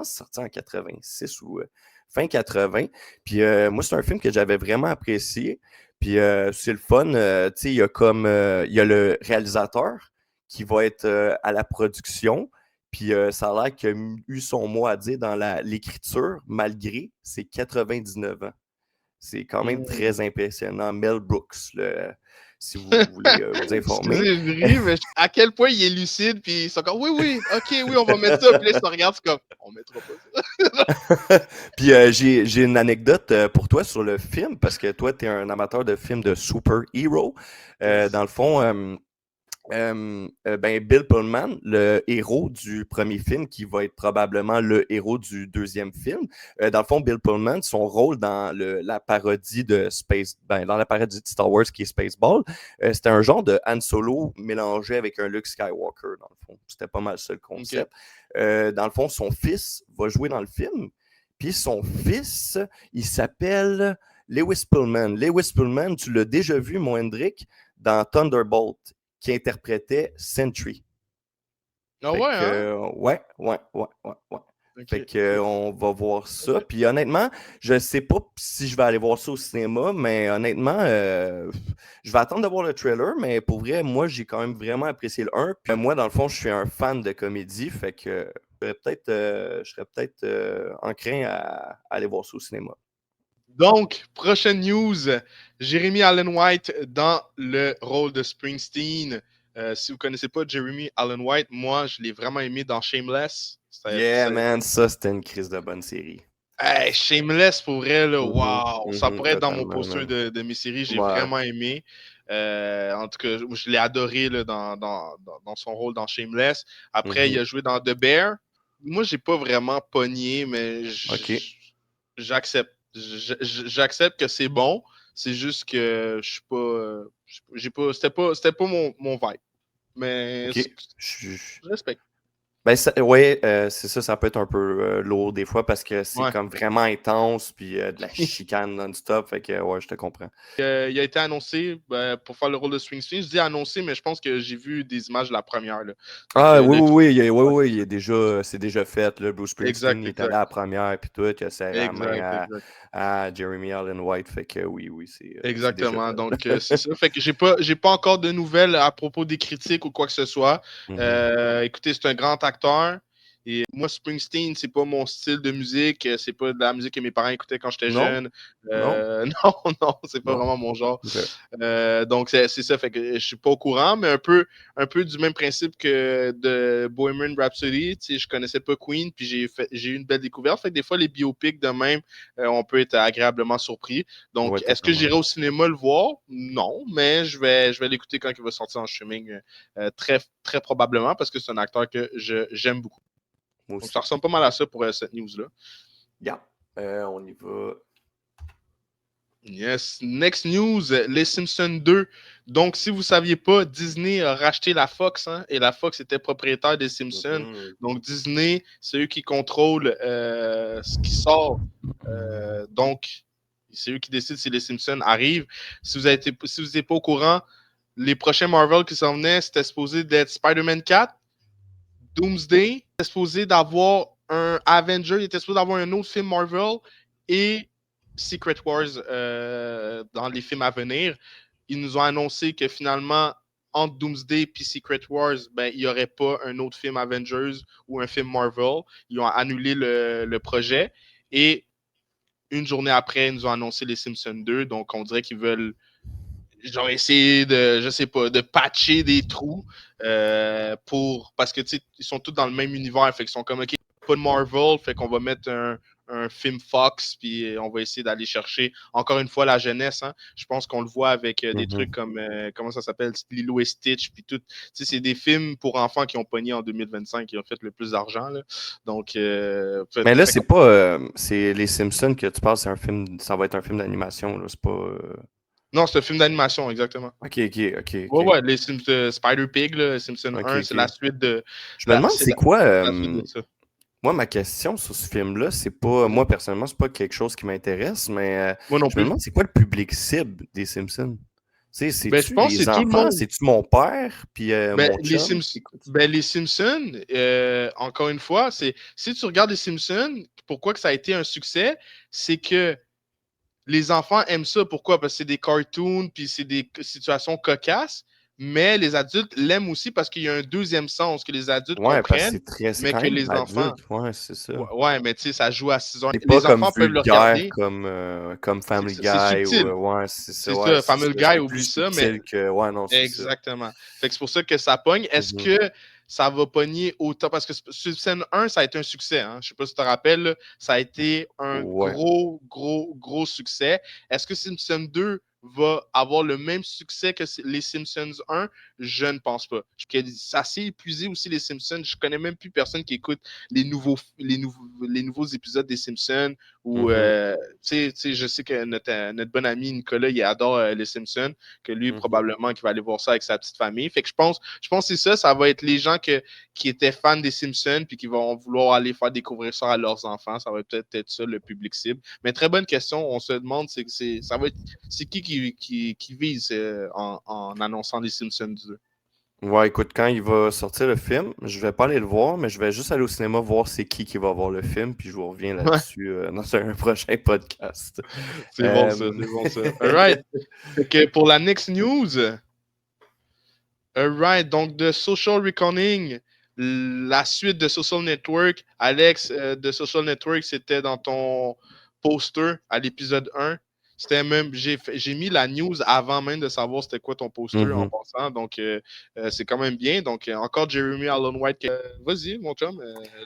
c'est sorti en 86 ou fin 80. Puis moi, c'est un film que j'avais vraiment apprécié. Puis c'est le fun. Tu sais, il y a il y a le réalisateur qui va être à la production. Puis ça a l'air qu'il a eu son mot à dire dans l'écriture, malgré ses 99 ans. C'est quand même très impressionnant. Mel Brooks, si vous voulez vous informer. Excusez, je ris, mais à quel point il est lucide, puis ils sont comme oui, ok, oui, on va mettre ça. Puis là, ils se regardent, c'est comme on mettra pas ça. Puis j'ai une anecdote pour toi sur le film, parce que toi, tu es un amateur de films de super-héros. Yes. Dans le fond, ben Bill Pullman, le héros du premier film, qui va être probablement le héros du deuxième film. Dans le fond, Bill Pullman, son rôle dans la parodie de dans la parodie de Star Wars qui est Spaceball, c'était un genre de Han Solo mélangé avec un Luke Skywalker, dans le fond. C'était pas mal ça le concept. Okay. Dans le fond, son fils va jouer dans le film. Puis son fils, il s'appelle Lewis Pullman. Lewis Pullman, tu l'as déjà vu, mon Hendrick, dans Thunderbolt, qui interprétait Sentry. Ah ouais, ouais. Okay. Fait que on va voir ça. Puis honnêtement, je sais pas si je vais aller voir ça au cinéma, mais honnêtement, je vais attendre de voir le trailer, mais pour vrai, moi, j'ai quand même vraiment apprécié le 1. Puis moi, dans le fond, je suis un fan de comédie, fait que je serais peut-être enclin à aller voir ça au cinéma. Donc, prochaine news, Jeremy Allen White dans le rôle de Springsteen. Si vous ne connaissez pas Jeremy Allen White, moi, je l'ai vraiment aimé dans Shameless. Man, ça, c'était une crise de bonne série. Hey, Shameless, pour vrai, là, wow! Ça pourrait être dans mon poster de mes séries. J'ai vraiment aimé. En tout cas, je l'ai adoré là, dans son rôle dans Shameless. Après, il a joué dans The Bear. Moi, j'ai pas vraiment pogné, mais j'accepte. J'accepte que c'est bon. C'est juste que je suis pas. C'était pas mon vibe. Mais je respecte. Ben, oui, c'est ça, ça peut être un peu lourd des fois parce que c'est comme vraiment intense, puis de la chicane non-stop, fait que ouais, je te comprends. Il a été annoncé pour faire le rôle de Springsteen. Je dis annoncé, mais je pense que j'ai vu des images de la première. Là. Donc, oui, c'est déjà fait. Là. Bruce Springsteen il est allé à la première, puis tout, il a serré la main à Jeremy Allen White, fait que oui, c'est exactement. Donc, c'est ça. Fait que j'ai pas encore de nouvelles à propos des critiques ou quoi que ce soit. Écoutez, c'est un grand acteur. Et moi, Springsteen, c'est pas mon style de musique. C'est pas de la musique que mes parents écoutaient quand j'étais jeune. Non, c'est pas vraiment mon genre. Okay. Donc, c'est ça. Fait que je suis pas au courant, mais un peu du même principe que de Bohemian Rhapsody. Je connaissais pas Queen, puis j'ai eu une belle découverte. Fait que des fois, les biopics de même, on peut être agréablement surpris. Donc, est-ce que j'irai au cinéma le voir? Non, mais je vais l'écouter quand il va sortir en streaming très, très probablement parce que c'est un acteur que j'aime beaucoup. Donc, ça ressemble pas mal à ça pour cette news-là. On y va. Yes. Next news, Les Simpsons 2. Donc, si vous ne saviez pas, Disney a racheté la Fox, et la Fox était propriétaire des Simpsons. Donc, Disney, c'est eux qui contrôlent ce qui sort. Donc, c'est eux qui décident si les Simpsons arrivent. Si vous n'êtes pas au courant, les prochains Marvel qui s'en venaient, c'était supposé d'être Spider-Man 4, Doomsday, était supposé d'avoir un Avenger, il était supposé d'avoir un autre film Marvel et Secret Wars dans les films à venir. Ils nous ont annoncé que finalement, entre Doomsday et Secret Wars, il n'y aurait pas un autre film Avengers ou un film Marvel. Ils ont annulé le projet. Et une journée après, ils nous ont annoncé les Simpsons 2. Donc, on dirait qu'ils veulent genre essayer de, je sais pas, de patcher des trous parce que tu sais, ils sont tous dans le même univers, fait qu'ils sont comme ok, pas de Marvel, fait qu'on va mettre un film Fox, puis on va essayer d'aller chercher encore une fois la jeunesse. Hein. Je pense qu'on le voit avec des trucs comme comment ça s'appelle, Lilo et Stitch, puis tout. Tu sais, c'est des films pour enfants qui ont pogné en 2025, qui ont fait le plus d'argent. Là. Donc, mais là, c'est pas, c'est les Simpsons que tu parles, c'est un film, ça va être un film d'animation, là, c'est pas. Non, c'est un film d'animation, exactement. OK. Ouais, les Spider-Pig, là, Simpson 1, c'est la suite de... Je me demande, c'est quoi... Moi, ma question sur ce film-là, c'est pas... Moi, personnellement, c'est pas quelque chose qui m'intéresse, mais moi non je me demande, c'est quoi le public cible des Simpsons? C'est-tu les enfants? C'est-tu mon père? Puis mon chum? Les Simpsons, encore une fois, si tu regardes les Simpsons, pourquoi que ça a été un succès, c'est que les enfants aiment ça. Pourquoi? Parce que c'est des cartoons, puis c'est des situations cocasses. Mais les adultes l'aiment aussi parce qu'il y a un deuxième sens que les adultes Ouais, parce que comprennent, c'est mais quand que même les enfants. adulte, ouais, c'est ça. Ouais, mais tu sais, ça joue à 6 heures. C'est pas Les comme enfants peuvent le vulgaire regarder. comme Family C'est Guy ou subtil. ouais, c'est ça, C'est ouais, ça. c'est Family ça. Guy, C'est plus oublie ça, mais subtil que ouais, non, c'est ça. exactement. Fait que c'est pour ça que ça pogne. Est-ce Mhm. que ça va pogner autant? Parce que Simpson 1, ça a été un succès. Hein? Je sais pas si tu te rappelles, là, ça a été un Ouais. gros succès. Est-ce que Simpson 2 va avoir le même succès que les Simpsons 1? Je ne pense pas. Ça s'est épuisé aussi, les Simpsons. Je connais même plus personne qui écoute les nouveaux épisodes des Simpsons. Ou, Mhm. je sais que notre bon ami Nicolas, il adore les Simpsons, que lui, Mhm. probablement, qui va aller voir ça avec sa petite famille. Fait que je pense que c'est ça va être les gens qui étaient fans des Simpsons puis qui vont vouloir aller faire découvrir ça à leurs enfants. Ça va peut-être être ça le public cible. Mais très bonne question. On se demande, c'est qui vise en annonçant les Simpsons 2. Ouais, écoute, quand il va sortir le film, je vais pas aller le voir, mais je vais juste aller au cinéma voir c'est qui va voir le film, puis je vous reviens Ouais, là-dessus dans un prochain podcast. c'est bon ça, Euh, c'est bon ça. All right. Fait que pour la next news, alright, donc de Social Reckoning, la suite de Social Network. Alex, de Social Network, c'était dans ton poster à l'épisode 1. C'était même, j'ai mis la news avant même de savoir c'était quoi ton poster en mhm. passant. Donc, c'est quand même bien. Donc, encore Jeremy Allen White. Vas-y, mon chum,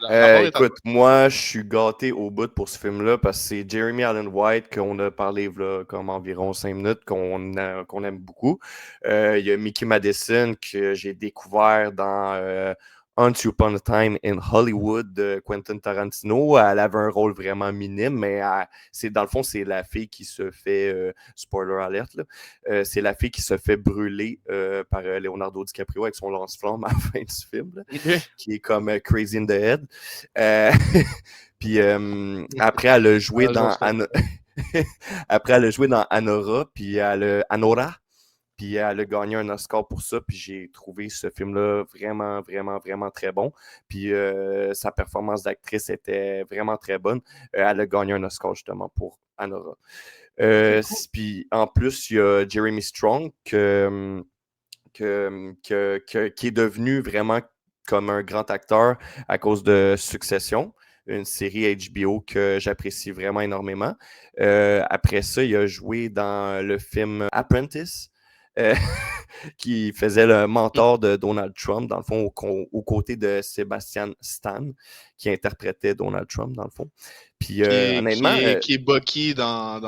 la barre est à Écoute, toi. moi, je suis gâté au bout pour ce film-là parce que c'est Jeremy Allen White qu'on a parlé là, comme environ 5 minutes, qu'on aime beaucoup. Il y a Mickey Madison que j'ai découvert dans Once Upon a Time in Hollywood de Quentin Tarantino. Elle avait un rôle vraiment minime, mais dans le fond, c'est la fille qui se fait, spoiler alert, là, c'est la fille qui se fait brûler par Leonardo DiCaprio avec son lance-flamme à la fin du film, là, qui est comme Crazy in the Head. Euh, puis après, elle a joué Ah, j'en dans sais. après, elle a joué dans Anora, puis Anora, puis elle a gagné un Oscar pour ça, puis j'ai trouvé ce film-là vraiment, vraiment, vraiment très bon. Puis sa performance d'actrice était vraiment très bonne. Elle a gagné un Oscar justement pour Anora. Ok, cool. Puis en plus, il y a Jeremy Strong qui est devenu vraiment comme un grand acteur à cause de Succession, une série HBO que j'apprécie vraiment énormément. Après ça, il a joué dans le film Apprentice, euh, qui faisait le mentor de Donald Trump, dans le fond, aux côtés de Sebastian Stan, qui interprétait Donald Trump, dans le fond. Puis Qui est, qui honnêtement, est, qui est Bucky e- dans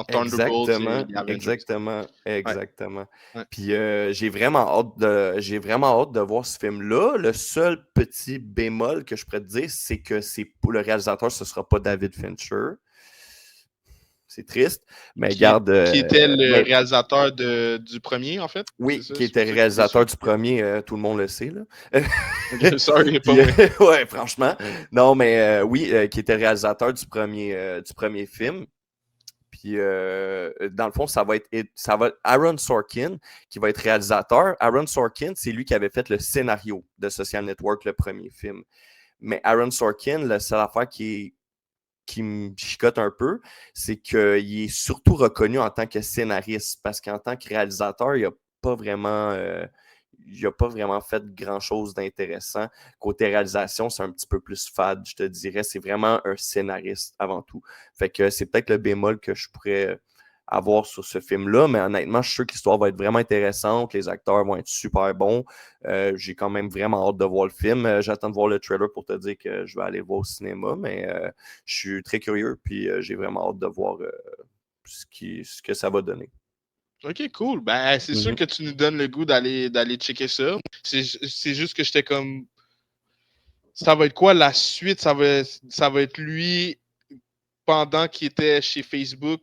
Thunderbolts et exactement, les Avengers. exactement, Ouais, exactement. ouais. Puis j'ai vraiment hâte de voir ce film-là. Le seul petit bémol que je pourrais te dire, c'est que c'est pour le réalisateur, ce sera pas David Fincher. C'est triste, mais garde. Qui était le Ben, réalisateur du premier, en fait. C'est oui, ça, qui c'est était pour ça que tu es déçu. réalisateur du premier, tout le monde le sait, là. Ok, sorry, pas Puis, moi. ouais, franchement. Non, mais oui, qui était réalisateur du premier film. Puis, dans le fond, ça va être Aaron Sorkin qui va être réalisateur. Aaron Sorkin, c'est lui qui avait fait le scénario de Social Network, le premier film. Mais Aaron Sorkin, la seule affaire qui me chicote un peu, c'est qu'il est surtout reconnu en tant que scénariste parce qu'en tant que réalisateur, il a pas vraiment fait grand-chose d'intéressant. Côté réalisation, c'est un petit peu plus fade, je te dirais. C'est vraiment un scénariste avant tout. Fait que c'est peut-être le bémol que je pourrais avoir sur ce film-là, mais honnêtement, je suis sûr que l'histoire va être vraiment intéressante, les acteurs vont être super bons. J'ai quand même vraiment hâte de voir le film. J'attends de voir le trailer pour te dire que je vais aller le voir au cinéma, mais je suis très curieux, puis j'ai vraiment hâte de voir ce que ça va donner. Ok, cool. Ben, c'est sûr Mhm. que tu nous donnes le goût d'aller checker ça. C'est juste que j'étais comme. Ça va être quoi la suite? Ça va être lui pendant qu'il était chez Facebook,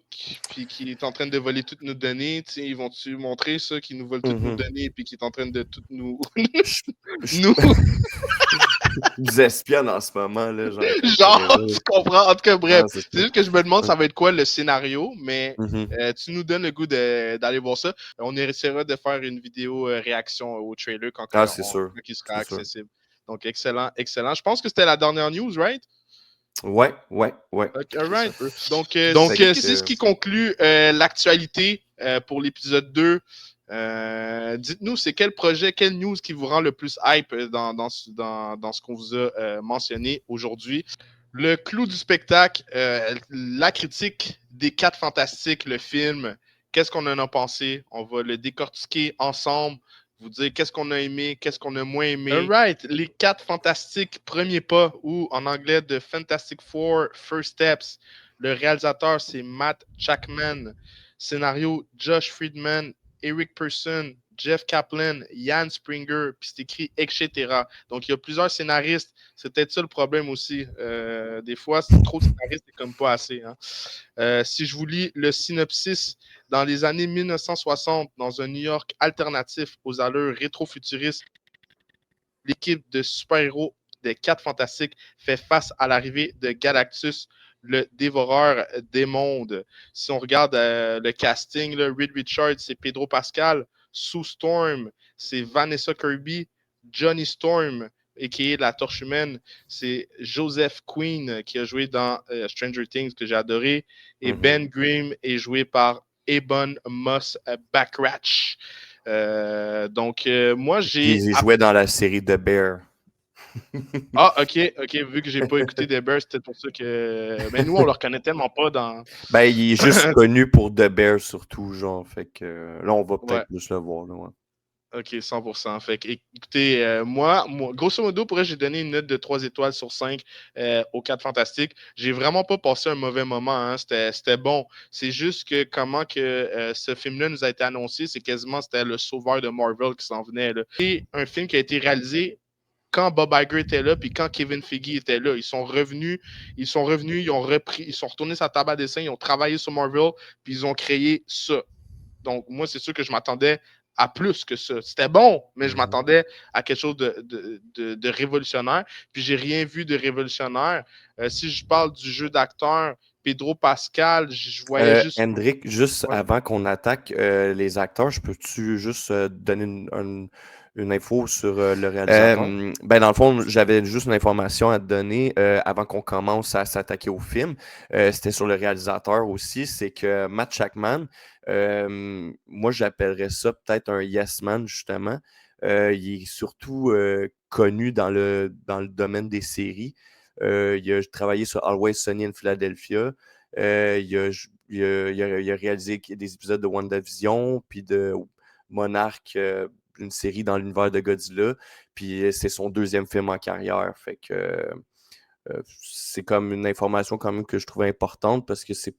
puis qu'il est en train de voler toutes nos données. Ils vont-tu montrer ça, qu'il nous vole toutes nos Mhm. données, puis qu'il est en train de toutes nous. Je, je, nous vous espionne en ce moment, là, genre, Genre, tu comprends? En tout cas, bref, ah, c'est c'est ça. juste que je me demande ça va être quoi le scénario, mais Mhm. tu nous donnes le goût d'aller voir ça. On essaiera de faire une vidéo réaction au trailer Ah, c'est sûr. quand il sera C'est sûr. accessible. Donc, excellent, excellent. Je pense que c'était la dernière news, right? Ouais. Ok, alright. Donc, Fait c'est ce que, qui conclut l'actualité pour l'épisode 2. Dites-nous, c'est quel projet, quelle news qui vous rend le plus hype dans ce qu'on vous a mentionné aujourd'hui. Le clou du spectacle, la critique des 4 Fantastiques, le film, qu'est-ce qu'on en a pensé? On va le décortiquer ensemble, vous dire qu'est-ce qu'on a aimé, qu'est-ce qu'on a moins aimé. Alright, les 4 Fantastiques, premier pas, ou en anglais, The Fantastic Four First Steps. Le réalisateur, c'est Matt Jackman. Scénario, Josh Friedman, Eric Person, Jeff Kaplan, Jan Springer, puis c'est écrit etc. Donc, il y a plusieurs scénaristes. C'est peut-être ça le problème aussi. Des fois, c'est trop de scénaristes, c'est comme pas assez. Hein. Si je vous lis le synopsis, dans les années 1960, dans un New York alternatif aux allures rétro-futuristes, l'équipe de super-héros des 4 Fantastiques fait face à l'arrivée de Galactus, le dévoreur des mondes. Si on regarde le casting, là, Reed Richards, c'est Pedro Pascal. Sue Storm, c'est Vanessa Kirby. Johnny Storm, a.k.a. la Torche Humaine, c'est Joseph Quinn qui a joué dans Stranger Things, que j'ai adoré. Et Ben Grimm est joué par Ebon Moss Backrash. Donc, moi, j'ai... il jouait dans la série The Bear. Ah, ok, vu que j'ai pas écouté The Bear, c'est peut-être pour ça que... Mais nous, on le reconnaît tellement pas dans... Ben, il est juste connu pour The Bear surtout, genre. Fait que là, on va peut-être Ouais. plus le voir, là, ouais. Ok, 100%. Fait que, écoutez, moi, grosso modo, pour j'ai donné une note de 3 étoiles sur 5 aux 4 Fantastiques. J'ai vraiment pas passé un mauvais moment. Hein. C'était bon. C'est juste que comment que ce film-là nous a été annoncé, c'est quasiment c'était le sauveur de Marvel qui s'en venait. C'est un film qui a été réalisé quand Bob Iger était là, puis quand Kevin Feige était là. Ils sont revenus, ils ont repris, ils sont retournés sur la table à dessin, ils ont travaillé sur Marvel, puis ils ont créé ça. Donc, moi, c'est sûr que je m'attendais à plus que ça. C'était bon, mais je m'attendais à quelque chose de révolutionnaire. Puis, j'ai rien vu de révolutionnaire. Si je parle du jeu d'acteur, Pedro Pascal, je voyais juste. Hendrik, juste Ouais. avant qu'on attaque les acteurs, je peux-tu juste donner une info sur le réalisateur? Ben, dans le fond, j'avais juste une information à te donner avant qu'on commence à s'attaquer au film. C'était sur le réalisateur aussi, c'est que Matt Jackman, moi j'appellerais ça peut-être un yes man, justement. Il est surtout connu dans le domaine des séries. Il a travaillé sur Always Sunny in Philadelphia. Il a réalisé des épisodes de WandaVision, puis de Monarch, une série dans l'univers de Godzilla. Puis c'est son deuxième film en carrière. Fait que c'est comme une information quand même que je trouve importante parce que c'est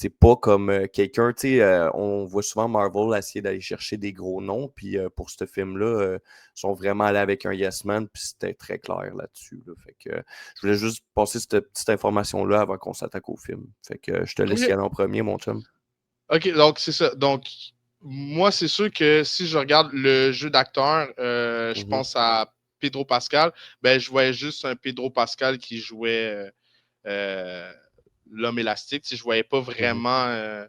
pas comme quelqu'un, tu sais, on voit souvent Marvel essayer d'aller chercher des gros noms, puis pour ce film-là, ils sont vraiment allés avec un Yes Man, puis c'était très clair là-dessus. Là. Fait que je voulais juste passer cette petite information-là avant qu'on s'attaque au film. Fait que je te laisse y OK. aller en premier, mon chum. OK, donc c'est ça. Donc, moi, c'est sûr que si je regarde le jeu d'acteur, je Mhm. pense à Pedro Pascal, ben, je voyais juste un Pedro Pascal qui jouait l'homme élastique. Je voyais pas Mhm. vraiment.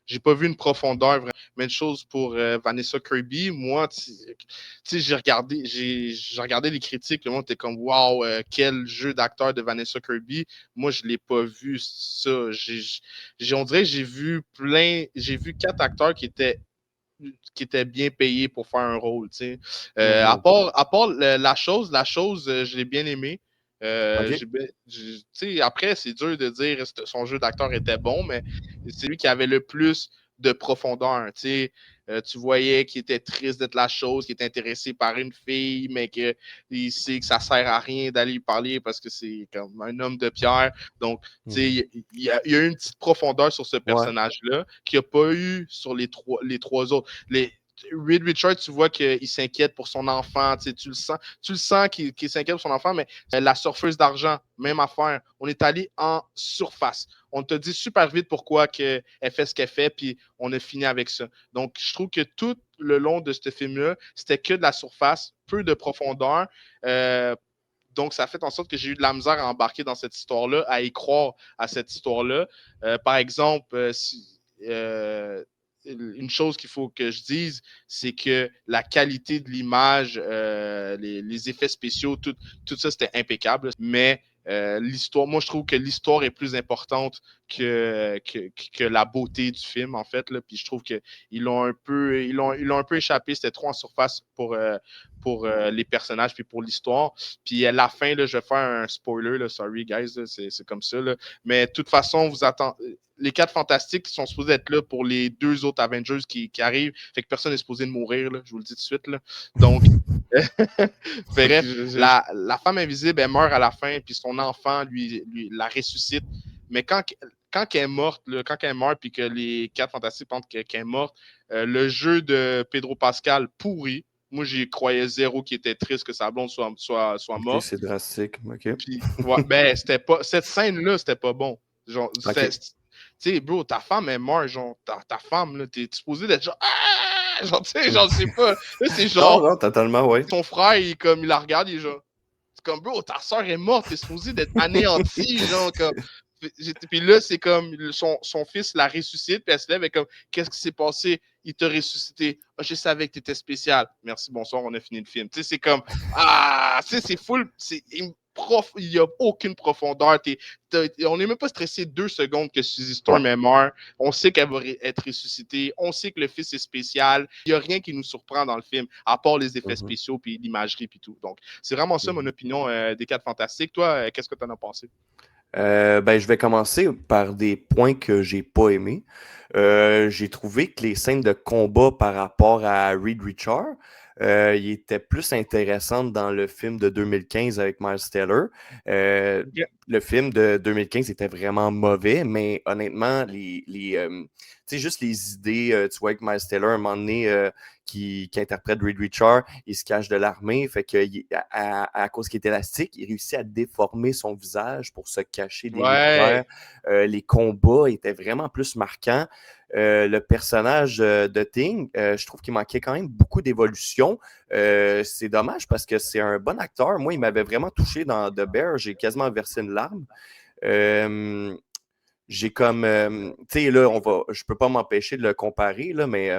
J'ai pas vu une profondeur. Même chose pour Vanessa Kirby. Moi, j'ai regardé les critiques. Le monde était comme, waouh, quel jeu d'acteur de Vanessa Kirby. Moi, je l'ai pas vu ça. On dirait que j'ai vu 4 acteurs qui était bien payé pour faire un rôle. Mhm. À part la chose, je l'ai bien aimé. OK. Après, c'est dur de dire que son jeu d'acteur était bon, mais c'est lui qui avait le plus de profondeur. Tu voyais qu'il était triste d'être la chose, qu'il était intéressé par une fille, mais qu'il sait que ça sert à rien d'aller lui parler parce que c'est comme un homme de pierre. Donc, Mhm. il y a eu une petite profondeur sur ce Ouais. personnage-là qu'il n'y a pas eu sur les trois autres. Reed Richards, tu vois qu'il s'inquiète pour son enfant. Tu le sens qu'il s'inquiète pour son enfant, mais la surfeuse d'argent, même affaire. On est allé en surface. On te dit super vite pourquoi elle fait ce qu'elle fait, puis on a fini avec ça. Donc, je trouve que tout le long de ce film-là, c'était que de la surface, peu de profondeur. Donc, ça a fait en sorte que j'ai eu de la misère à embarquer dans cette histoire-là, à y croire à cette histoire-là. Par exemple, une chose qu'il faut que je dise, c'est que la qualité de l'image, les effets spéciaux, tout ça, c'était impeccable. Mais L'histoire, moi, je trouve que l'histoire est plus importante que la beauté du film, en fait. Là. Puis je trouve qu'ils l'ont un peu échappé. C'était trop en surface pour les personnages puis pour l'histoire. Puis à la fin, là, je vais faire un spoiler. Là, sorry, guys, là, c'est comme ça. Là. Mais de toute façon, vous attendez. Les 4 fantastiques sont supposés être là pour les 2 autres Avengers qui arrivent. Fait que personne n'est supposé de mourir, là, je vous le dis tout de suite. Là. Donc, bref, la femme invisible, elle meurt à la fin, puis son enfant lui la ressuscite. Mais quand elle est morte, là, quand elle est morte, puis que les 4 fantastiques pensent qu'elle est morte, le jeu de Pedro Pascal pourri. Moi, j'y croyais zéro qu'il était triste que sa blonde soit Ok, morte. c'est drastique. Ok. Puis, ouais, ben, c'était pas. Cette scène-là, c'était pas bon. Genre, Ok. tu sais, bro, ta femme est morte, genre, ta femme, là, t'es supposé d'être genre, ah! Genre, tu sais, genre, je sais pas. Là, c'est Non, genre, non, totalement, oui. ton frère, il la regarde, il est genre, c'est comme, bro, ta soeur est morte, t'es supposé d'être anéanti, genre, comme. Puis là, c'est comme son fils la ressuscite, puis elle se lève et comme, qu'est-ce qui s'est passé? Il t'a ressuscité. Ah, je savais que t'étais spécial. Merci, bonsoir, on a fini le film. Tu sais, c'est comme, tu sais, c'est full, il n'y a aucune profondeur. On n'est même pas stressé 2 secondes que Suzy Storm est morte. On sait qu'elle va être ressuscitée. On sait que le fils est spécial. Il n'y a rien qui nous surprend dans le film, à part les effets spéciaux, puis l'imagerie, puis tout. Donc, c'est vraiment ça mon opinion des 4 fantastiques. Toi, qu'est-ce que tu en as pensé? Ben, je vais commencer par des points que j'ai pas aimés. J'ai trouvé que les scènes de combat par rapport à Reed Richards, il était plus intéressantes dans le film de 2015 avec Miles Teller. Yeah. Le film de 2015 était vraiment mauvais, mais honnêtement, tu sais, juste les idées, tu vois, avec Miles Teller, un moment donné, qui interprète Reed Richards, il se cache de l'armée, fait que à cause qu'il est élastique, il réussit à déformer son visage pour se cacher des lumières. Ouais. Les combats étaient vraiment plus marquants. Le personnage de Thing, je trouve qu'il manquait quand même beaucoup d'évolution. C'est dommage parce que c'est un bon acteur. Moi, il m'avait vraiment touché dans The Bear. J'ai quasiment versé une larme. J'ai comme, tu sais, là, je peux pas m'empêcher de le comparer, là, mais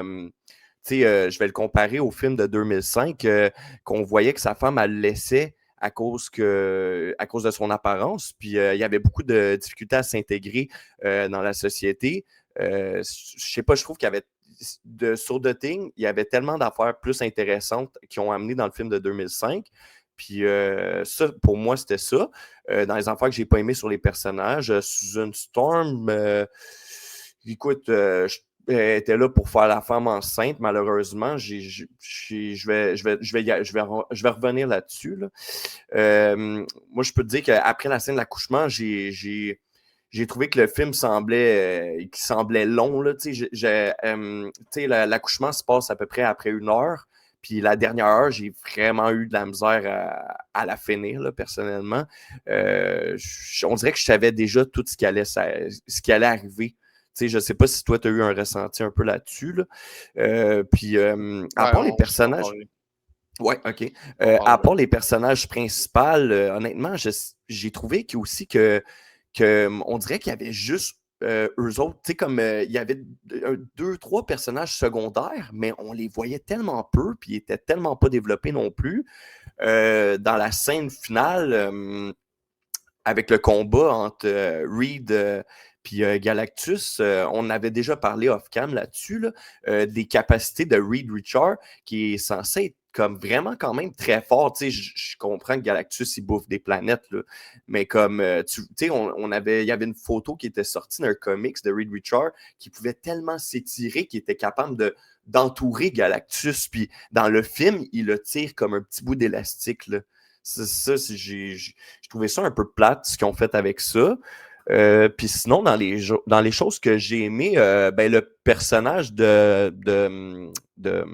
je vais le comparer au film de 2005, qu'on voyait que sa femme, elle le laissait à cause de son apparence. Puis il y avait beaucoup de difficultés à s'intégrer dans la société. Je sais pas, je trouve qu'il y avait sur The Thing, il y avait tellement d'affaires plus intéressantes qui ont amené dans le film de 2005. Puis ça, pour moi, c'était ça. Dans les affaires que j'ai pas aimé sur les personnages, Susan Storm, écoute, elle était là pour faire la femme enceinte. Malheureusement, je vais revenir là-dessus. Là. Moi, je peux te dire qu'après la scène de l'accouchement, j'ai trouvé que le film semblait long. Là, l'accouchement se passe à peu près après 1 heure. Puis la dernière heure, j'ai vraiment eu de la misère à la finir, là, personnellement. On dirait que je savais déjà tout ce qui allait arriver. Je ne sais pas si toi, tu as eu un ressenti un peu là-dessus. Là. Puis, à Ouais, part les je peux en personnages. parler. Ouais, OK. Je peux en À parler. part les personnages principaux, honnêtement, j'ai trouvé aussi que on dirait qu'il y avait juste eux autres. Tu sais, comme il y avait 2, 3 personnages secondaires, mais on les voyait tellement peu, puis ils étaient tellement pas développés non plus. Dans la scène finale, avec le combat entre Reed puis Galactus, on avait déjà parlé off-cam là-dessus, là, des capacités de Reed Richards, qui est censé être comme vraiment quand même très fort. Tu sais, je comprends que Galactus, il bouffe des planètes, là, mais comme, tu sais, il y avait une photo qui était sortie d'un comics de Reed Richards qui pouvait tellement s'étirer qu'il était capable d'entourer Galactus. Puis dans le film, il le tire comme un petit bout d'élastique, là. J'ai trouvé ça un peu plate, ce qu'ils ont fait avec ça. Puis sinon, dans les choses que j'ai aimées, ben, le personnage de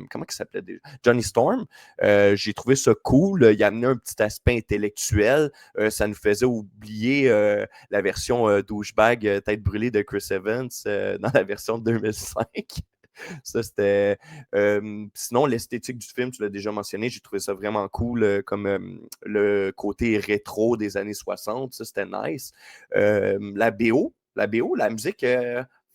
comment il s'appelait déjà? Johnny Storm, j'ai trouvé ça cool. Il a amené un petit aspect intellectuel. Ça nous faisait oublier la version douchebag tête brûlée de Chris Evans dans la version de 2005. Ça, c'était. Sinon, l'esthétique du film, tu l'as déjà mentionné, j'ai trouvé ça vraiment cool, comme le côté rétro des années 60. Ça, c'était nice. La BO, la musique,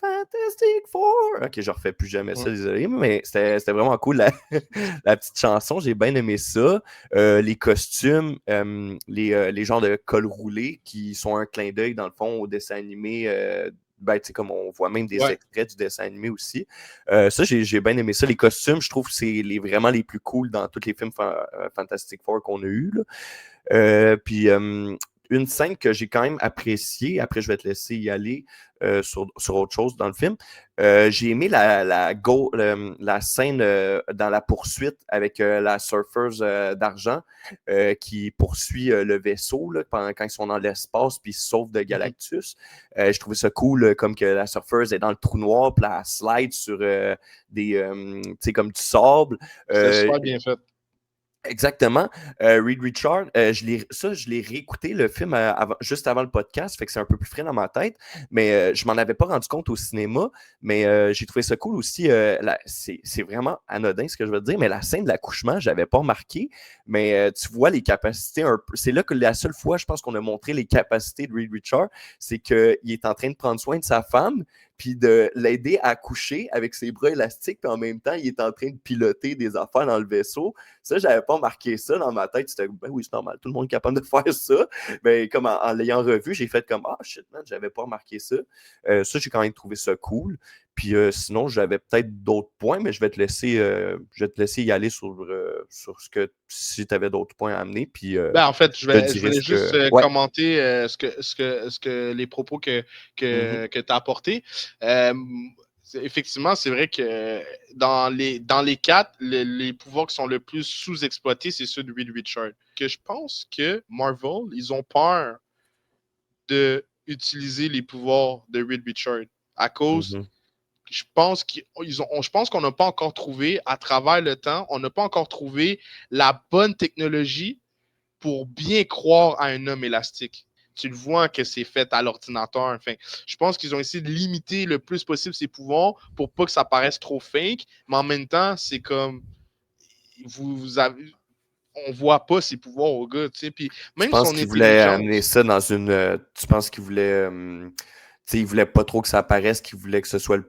Fantastic Four. Ok, je refais plus jamais ça, désolé, mais c'était vraiment cool la petite chanson. J'ai bien aimé ça. Les costumes, les genres de col roulé qui sont un clin d'œil, dans le fond, au dessin animé. Ben, comme on voit même des extraits du dessin animé aussi. Ça, j'ai bien aimé ça. Les costumes, je trouve que c'est vraiment les plus cool dans tous les films Fantastic Four qu'on a eu. Puis une scène que j'ai quand même appréciée, après je vais te laisser y aller sur autre chose dans le film. J'ai aimé la scène dans la poursuite avec la surfeuse d'argent qui poursuit le vaisseau là, quand ils sont dans l'espace puis ils se sauvent de Galactus. Je trouvais ça cool comme que la surfeuse est dans le trou noir puis elle slide sur comme du sable. C'est super bien fait. Exactement. Reed Richards, je l'ai réécouté le film juste avant le podcast, fait que c'est un peu plus frais dans ma tête, mais je m'en avais pas rendu compte au cinéma, mais j'ai trouvé ça cool aussi. C'est vraiment anodin ce que je veux te dire, mais la scène de l'accouchement, j'avais pas remarqué, mais tu vois les capacités un peu. C'est là que la seule fois, je pense qu'on a montré les capacités de Reed Richards, c'est qu'il est en train de prendre soin de sa femme, puis de l'aider à coucher avec ses bras élastiques, puis en même temps, il est en train de piloter des affaires dans le vaisseau. Ça, j'avais pas marqué ça dans ma tête. C'était, ben oui, c'est normal, tout le monde est capable de faire ça. Mais comme en l'ayant revu, j'ai fait comme, ah shit, man, j'avais pas remarqué ça. Ça, j'ai quand même trouvé ça cool. Puis sinon, j'avais peut-être d'autres points, mais je vais te laisser y aller sur ce que, si tu avais d'autres points à amener. Puis, en fait, je voulais juste commenter les propos que tu as apportés. Effectivement, c'est vrai que dans les quatre, les pouvoirs qui sont le plus sous-exploités, c'est ceux de Reed Richards. Que je pense que Marvel, ils ont peur d'utiliser les pouvoirs de Reed Richards à cause je pense qu'on n'a pas encore trouvé, à travers le temps, on n'a pas encore trouvé la bonne technologie pour bien croire à un homme élastique. Tu le vois que c'est fait à l'ordinateur. Enfin, je pense qu'ils ont essayé de limiter le plus possible ses pouvoirs pour pas que ça paraisse trop fake, mais en même temps, c'est comme on voit pas ses pouvoirs au gars, tu sais. Puis même son qu'il voulait amener ça dans une. Tu penses qu'il voulait. Il voulait pas trop que ça apparaisse, qu'il voulait que ce soit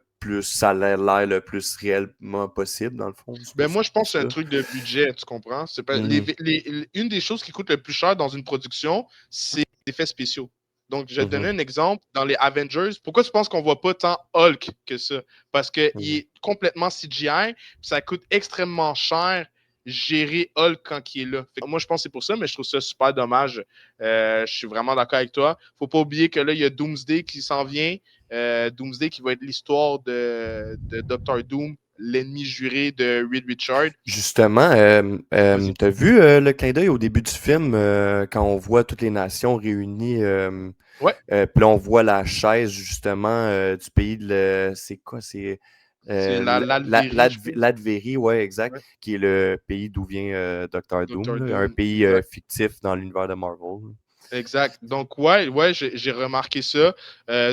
ça a l'air le plus réellement possible, dans le fond. Moi, je pense que c'est un truc de budget, tu comprends? C'est pas, une des choses qui coûte le plus cher dans une production, c'est les effets spéciaux. Donc, je vais te donner un exemple. Dans les Avengers, pourquoi tu penses qu'on voit pas tant Hulk que ça? Parce qu'il est complètement CGI, ça coûte extrêmement cher gérer Hulk quand il est là. Moi, je pense que c'est pour ça, mais je trouve ça super dommage. Je suis vraiment d'accord avec toi. Faut pas oublier que là, il y a Doomsday qui s'en vient. Doomsday qui va être l'histoire de Doctor Doom, l'ennemi juré de Reed Richards. Justement, t'as vu le clin d'œil au début du film quand on voit toutes les nations réunies? Ouais. Puis là, on voit la chaise, justement, du pays de... C'est quoi? C'est l'Advérie, ouais, exact, ouais. Qui est le pays d'où vient Doctor Doom, un pays fictif dans l'univers de Marvel. Exact. Donc, j'ai remarqué ça.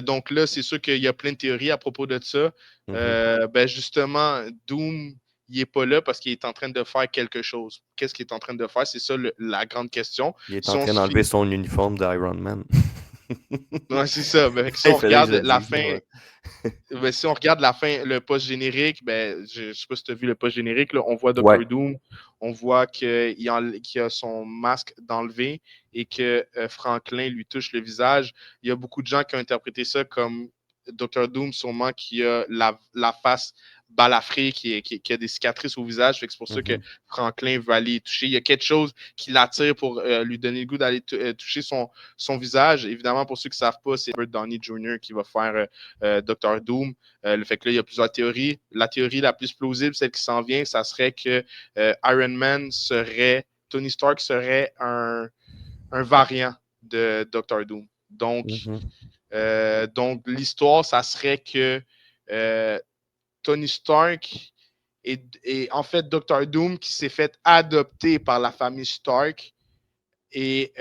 Donc là, c'est sûr qu'il y a plein de théories à propos de ça. Justement, Doom, il n'est pas là parce qu'il est en train de faire quelque chose. Qu'est-ce qu'il est en train de faire? C'est ça la grande question. Il est en train d'enlever son uniforme d'Iron Man. Ouais, c'est ça. Si on regarde la fin... si on regarde la fin, le post-générique, je ne sais pas si tu as vu le post-générique, là, on voit Dr. Doom, on voit qu'il a son masque d'enlever et que Franklin lui touche le visage. Il y a beaucoup de gens qui ont interprété ça comme Dr. Doom, sûrement qui a la face balafrée, qui a des cicatrices au visage. C'est pour ça que Franklin veut aller toucher. Il y a quelque chose qui l'attire pour lui donner le goût d'aller toucher son visage. Évidemment, pour ceux qui ne savent pas, c'est Robert Downey Jr. qui va faire Dr. Doom. Le fait que là, il y a plusieurs théories. La théorie la plus plausible, celle qui s'en vient, ça serait que Tony Stark serait un variant de Dr. Doom. Donc, l'histoire, ça serait que Tony Stark est en fait Dr. Doom qui s'est fait adopter par la famille Stark et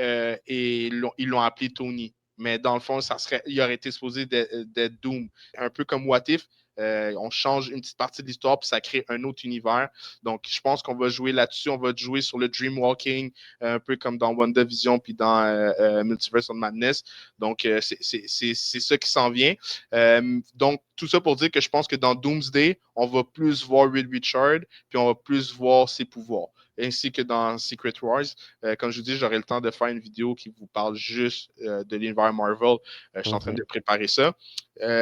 ils l'ont appelé Tony. Mais dans le fond, il aurait été supposé d'être Doom. Un peu comme What If, On change une petite partie de l'histoire, puis ça crée un autre univers. Donc, je pense qu'on va jouer là-dessus. On va jouer sur le dreamwalking, un peu comme dans WandaVision, puis dans Multiverse of Madness. Donc, c'est ça qui s'en vient. Donc, tout ça pour dire que je pense que dans Doomsday, on va plus voir Reed Richards, puis on va plus voir ses pouvoirs. Ainsi que dans Secret Wars. Comme je vous dis, j'aurai le temps de faire une vidéo qui vous parle juste de l'univers Marvel. Je suis en train de préparer ça.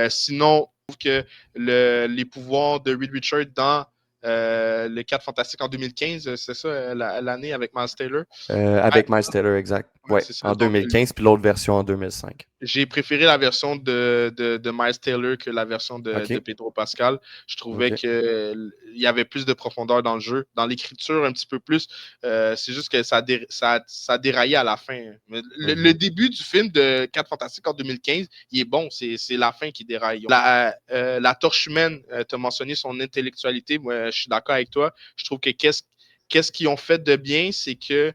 Sinon, je trouve que les pouvoirs de Reed Richards dans les 4 Fantastiques en 2015, c'est ça, l'année avec Miles Taylor? Avec Miles Taylor, exact. Ouais, c'est ça. en 2015, puis l'autre version en 2005. J'ai préféré la version de Miles Taylor que la version de Pedro Pascal. Je trouvais qu'il y avait plus de profondeur dans le jeu, dans l'écriture un petit peu plus. C'est juste que ça déraillait à la fin. Mais le début du film de 4 Fantastiques en 2015, il est bon. C'est la fin qui déraille. La Torche Humaine, tu as mentionné son intellectualité. Moi, je suis d'accord avec toi. Je trouve que qu'est-ce qu'ils ont fait de bien, c'est que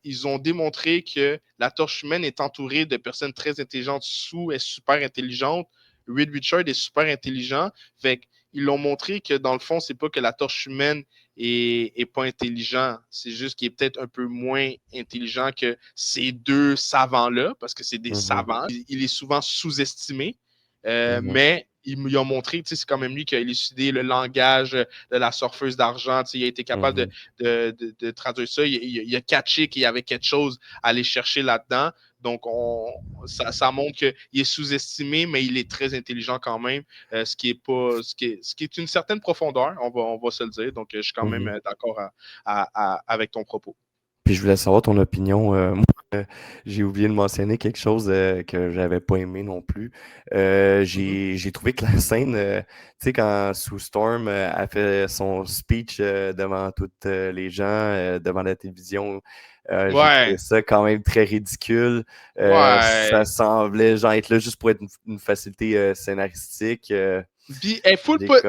ils ont démontré que la Torche Humaine est entourée de personnes très intelligentes. Sue est super intelligente. Reed Richards est super intelligent. Fait ils l'ont montré que dans le fond, c'est pas que la Torche Humaine est pas intelligent. C'est juste qu'il est peut-être un peu moins intelligent que ces deux savants-là, parce que c'est des savants. Il est souvent sous-estimé. Mais ils ont montré, c'est quand même lui qui a élucidé le langage de la surfeuse d'argent. Il a été capable de traduire ça. Il a catché qu'il y avait quelque chose à aller chercher là-dedans. Donc, ça montre qu'il est sous-estimé, mais il est très intelligent quand même, ce qui est une certaine profondeur, on va se le dire. Donc, je suis quand même d'accord avec ton propos. Puis je voulais savoir ton opinion. Moi, j'ai oublié de mentionner quelque chose que j'avais pas aimé non plus. J'ai trouvé que la scène, tu sais, quand Sue Storm a fait son speech devant toutes les gens, devant la télévision, j'ai trouvé ça quand même très ridicule. Ça semblait genre être là juste pour être une facilité scénaristique. Puis elle full pas,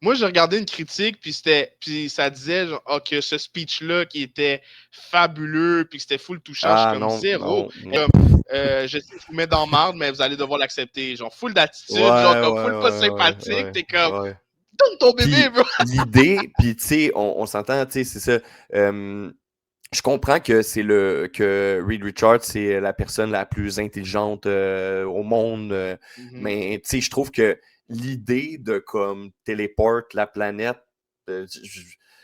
moi, j'ai regardé une critique, puis ça disait genre, que ce speech-là qui était fabuleux, puis que c'était full touchant. Je suis comme zéro. Je sais que je vous mets dans marde, mais vous allez devoir l'accepter. Genre, full d'attitude, genre, comme full pas sympathique. T'es comme, donne ton bébé, bro. L'idée, puis tu sais, on s'entend, tu sais, c'est ça. Je comprends que que Reed Richards, c'est la personne la plus intelligente au monde. Mais tu sais, je trouve que l'idée de comme téléporte la planète,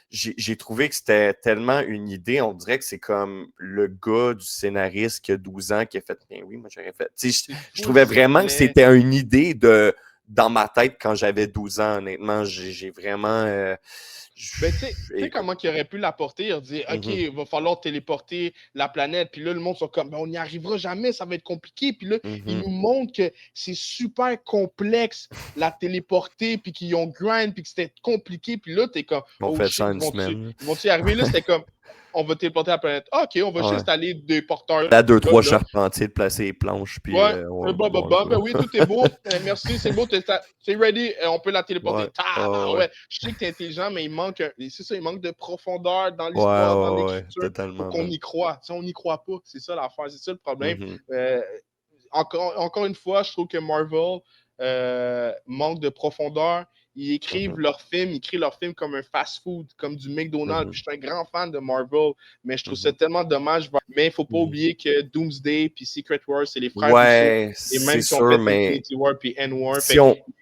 j'ai trouvé que c'était tellement une idée. On dirait que c'est comme le gars du scénariste qui a 12 ans qui a fait bien oui, moi j'aurais fait. Je trouvais vraiment que c'était une idée dans ma tête quand j'avais 12 ans, honnêtement. J'ai vraiment. Ben, tu sais comment il aurait pu l'apporter? Il a dit, OK, il va falloir téléporter la planète. Puis là, le monde sont comme, ben, on n'y arrivera jamais, ça va être compliqué. Puis là, il nous montre que c'est super complexe la téléporter, puis qu'ils ont grind, puis que c'était compliqué. Puis là, t'es comme, on fait ça une semaine. Ils vont-tu y arriver? Là, c'était comme, on va téléporter la planète. Ah, OK, on va juste installer des porteurs. Là, 2-3 charpentiers de placer les planches. Puis, ben oui, tout est beau. Merci, c'est beau. C'est ready. On peut la téléporter. Je sais que tu es intelligent, mais il manque de profondeur dans l'histoire, dans l'écriture. Pour qu'on y croit. On n'y croit pas. C'est ça l'affaire. C'est ça le problème. Encore une fois, je trouve que Marvel manque de profondeur. Ils écrivent leurs films, ils créent leurs films comme un fast-food, comme du McDonald's. Puis je suis un grand fan de Marvel, mais je trouve ça tellement dommage. Mais il ne faut pas oublier que Doomsday puis Secret Wars, c'est les frères Russo. Et même si on fait Infinity War puis End-War, il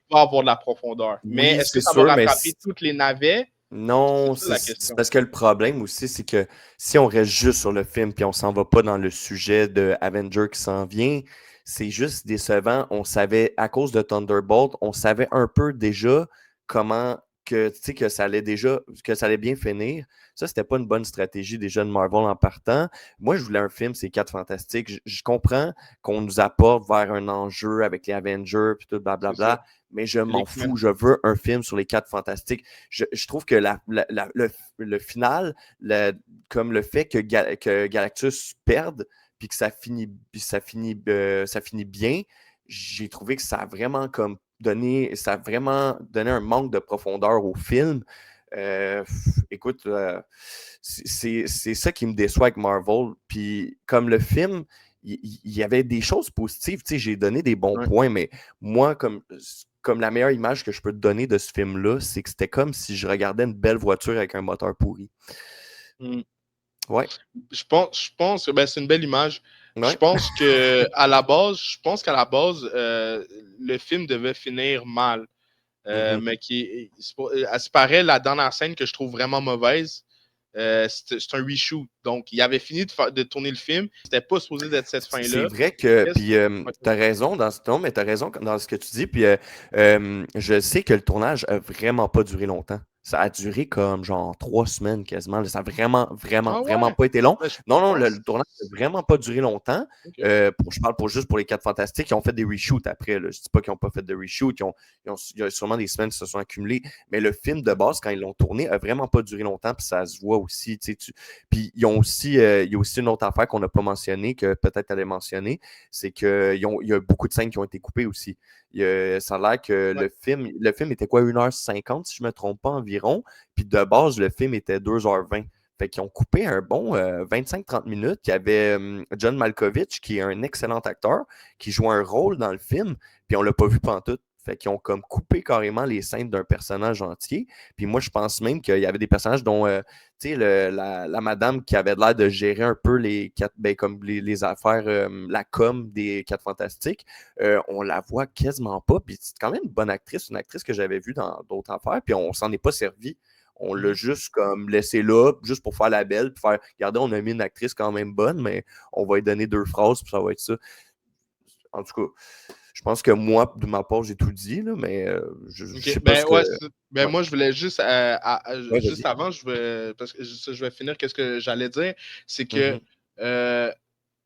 va avoir de la profondeur. Mais est-ce que ça va rattraper toutes les navets? Non, c'est parce que le problème aussi, c'est que si on reste juste sur le film puis on s'en va pas dans le sujet de Avenger qui s'en vient, c'est juste décevant. On savait, à cause de Thunderbolt, on savait un peu déjà comment que ça allait bien finir. Ça, c'était pas une bonne stratégie déjà de Marvel en partant. Moi, je voulais un film, c'est 4 Fantastiques. Je comprends qu'on nous apporte vers un enjeu avec les Avengers puis tout blablabla, mais je m'en fous. Je veux un film sur les 4 Fantastiques. Je trouve que le final, comme le fait que Galactus perde, puis que ça finit bien, j'ai trouvé que ça a vraiment donné un manque de profondeur au film. Écoute, c'est ça qui me déçoit avec Marvel. Puis comme le film, il y avait des choses positives. J'ai donné des bons points, mais moi, comme la meilleure image que je peux te donner de ce film-là, c'est que c'était comme si je regardais une belle voiture avec un moteur pourri. Hmm. Ouais, Je pense que ben, c'est une belle image. Je ouais. pense que je pense qu'à la base, le film devait finir mal. Mhm. Mais à ce paraît, la dernière scène que je trouve vraiment mauvaise, c'est un reshoot. Donc, il avait fini de tourner le film. C'était pas supposé d'être cette C'est fin-là. vrai que, Qu'est-ce- puis Ouais. t'as raison dans ce non, mais t'as raison dans ce que tu dis, puis je sais que le tournage a vraiment pas duré longtemps. Ça a duré comme genre 3 semaines quasiment. Là. Ça a vraiment, vraiment, Ah vraiment ouais? pas été long. Ben, je Non, non, le pense. tournage a vraiment pas duré longtemps. Ok. Je parle juste pour les 4 Fantastiques. Ils ont fait des reshoots après. Là. Je dis pas qu'ils n'ont pas fait de reshoot. Il y a sûrement des semaines qui se sont accumulées. Mais le film de base, quand ils l'ont tourné, a vraiment pas duré longtemps. Puis ça se voit aussi. Puis ils ont aussi, il y a aussi une autre affaire qu'on n'a pas mentionnée, que peut-être tu allais mentionner, c'est qu'il y a beaucoup de scènes qui ont été coupées aussi. Ça a l'air que Ouais. le film était quoi, 1h50, si je ne me trompe pas environ. Puis de base, le film était 2h20. Fait qu'ils ont coupé un bon 25-30 minutes. Il y avait John Malkovich, qui est un excellent acteur, qui joue un rôle dans le film, puis on l'a pas vu pantoute. Fait qu'ils ont comme coupé carrément les scènes d'un personnage entier. Puis moi, je pense même qu'il y avait des personnages dont tu sais, la madame qui avait l'air de gérer un peu les quatre, ben, comme les affaires, la com des Quatre Fantastiques, on la voit quasiment pas. Puis c'est quand même une bonne actrice, une actrice que j'avais vue dans d'autres affaires, puis on s'en est pas servi. On l'a Mhm. juste comme laissé là, juste pour faire la belle, puis faire, regardez, on a mis une actrice quand même bonne, mais on va lui donner 2 phrases, puis ça va être ça. En tout cas, je pense que moi, de ma part, j'ai tout dit, là, mais je Ok. sais pas Ben ce que. ouais, ben Ouais, moi je voulais juste ouais juste vas-y. avant, parce que je vais finir qu'est-ce que j'allais dire, c'est que Mhm, euh,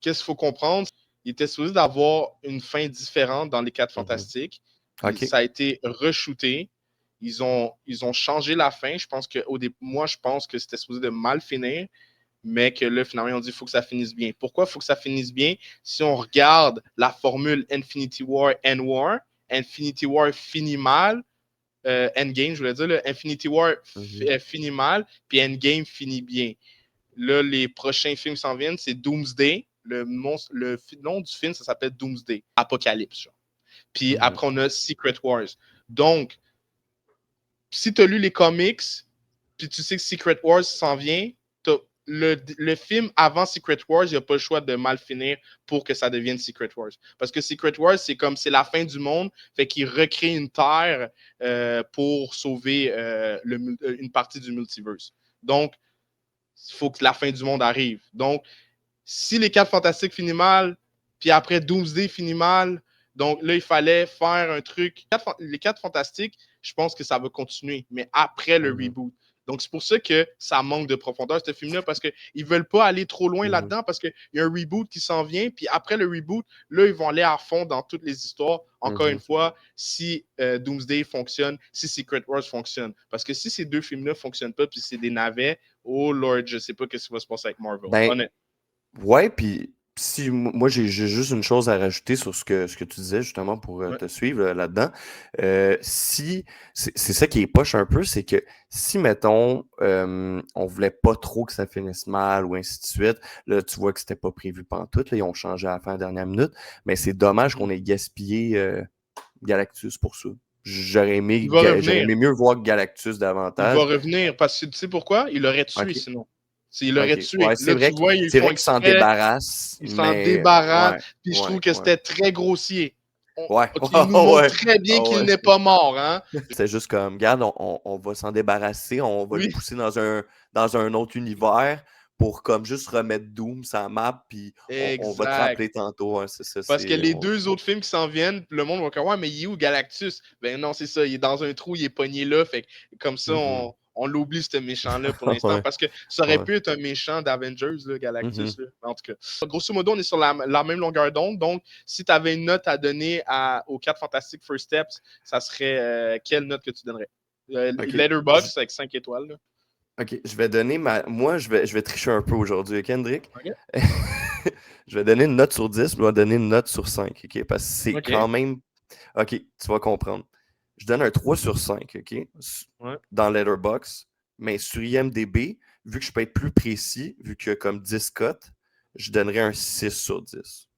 qu'est-ce qu'il faut comprendre, il était supposé d'avoir une fin différente dans les Quatre mhm. Fantastiques. OK. Ça a été re-shooté. Ils ont changé la fin. Je pense que moi, je pense que c'était supposé de mal finir, mais que là, finalement, ils ont dit qu'il faut que ça finisse bien. Pourquoi il faut que ça finisse bien? Si on regarde la formule Infinity War, End War, Infinity War finit mal, Endgame, je voulais dire, là, Infinity War Mhm, finit mal, puis Endgame finit bien. Là, les prochains films qui s'en viennent, c'est Doomsday. Le nom du film, ça s'appelle Doomsday, Apocalypse. Genre. Puis mhm, après, on a Secret Wars. Donc, si tu as lu les comics, puis tu sais que Secret Wars s'en vient, le film avant Secret Wars, il n'y a pas le choix de mal finir pour que ça devienne Secret Wars. Parce que Secret Wars, c'est comme c'est la fin du monde, fait qu'il recrée une terre pour sauver une partie du multiverse. Donc, il faut que la fin du monde arrive. Donc, si les 4 Fantastiques finissent mal, puis après Doomsday finit mal, donc là, il fallait faire un truc. Les 4 Fantastiques, je pense que ça va continuer, mais après le mhm, reboot. Donc, c'est pour ça que ça manque de profondeur, ce film-là, parce qu'ils ne veulent pas aller trop loin mhm, là-dedans, parce qu'il y a un reboot qui s'en vient, puis après le reboot, là, ils vont aller à fond dans toutes les histoires. Encore une mhm. fois, si Doomsday fonctionne, si Secret Wars fonctionne. Parce que si ces deux films-là ne fonctionnent pas, puis c'est des navets, oh Lord, je ne sais pas ce qui va se passer avec Marvel. Ben, Honnête. ouais, puis si moi j'ai juste une chose à rajouter sur ce que tu disais justement pour Ouais. te suivre là-dedans. Si c'est ça qui est poche un peu, c'est que si mettons on voulait pas trop que ça finisse mal ou ainsi de suite, là tu vois que c'était pas prévu pantoute, là, ils ont changé à la fin dernière minute, mais c'est dommage qu'on Mm. ait gaspillé Galactus pour ça. Il va J'aurais revenir. aimé mieux voir Galactus Il va davantage. revenir parce que tu sais pourquoi? Il l'aurait tué OK. sinon. Il l'aurait OK. Ouais, tué. Là, tu vois, ils c'est font vrai qu'il s'en exprès, débarrasse, ils s'en mais débarrassent. ouais, Puis je trouve ouais, que ouais. c'était très grossier. Ouais, OK, il nous montre ouais, très bien ah qu'il ouais. n'est pas mort, hein? C'est juste comme, regarde, on va s'en débarrasser, on va le Oui, pousser dans un autre univers pour comme juste remettre Doom sa map, puis on va te exact. rappeler tantôt, hein, c'est ça, Parce que c'est. les deux autres films qui s'en viennent, le monde va dire ouais, mais il est où Galactus? Ben non, c'est ça, il est dans un trou, il est pogné là. Fait que comme ça, Mhm. on l'oublie, ce méchant-là, pour l'instant. Ouais, Parce que ça aurait ouais. pu être un méchant d'Avengers, là, Mhm. Galactus. Là. En tout cas, grosso modo, on est sur la même longueur d'onde. Donc, si tu avais une note à donner aux 4 Fantastiques First Steps, ça serait quelle note que tu donnerais? OK. Letterboxd avec 5 étoiles. Là. OK, je vais donner ma. Moi, je vais tricher un peu aujourd'hui, Kendrick. OK. Je vais donner une note sur 10, je vais donner une note sur 5, OK? Parce que c'est OK. quand même. OK, tu vas comprendre. Je donne un 3 sur 5, OK? Ouais. Dans Letterboxd. Mais sur IMDB, vu que je peux être plus précis, vu qu'il y a comme 10 cotes, je donnerais un 6 sur 10.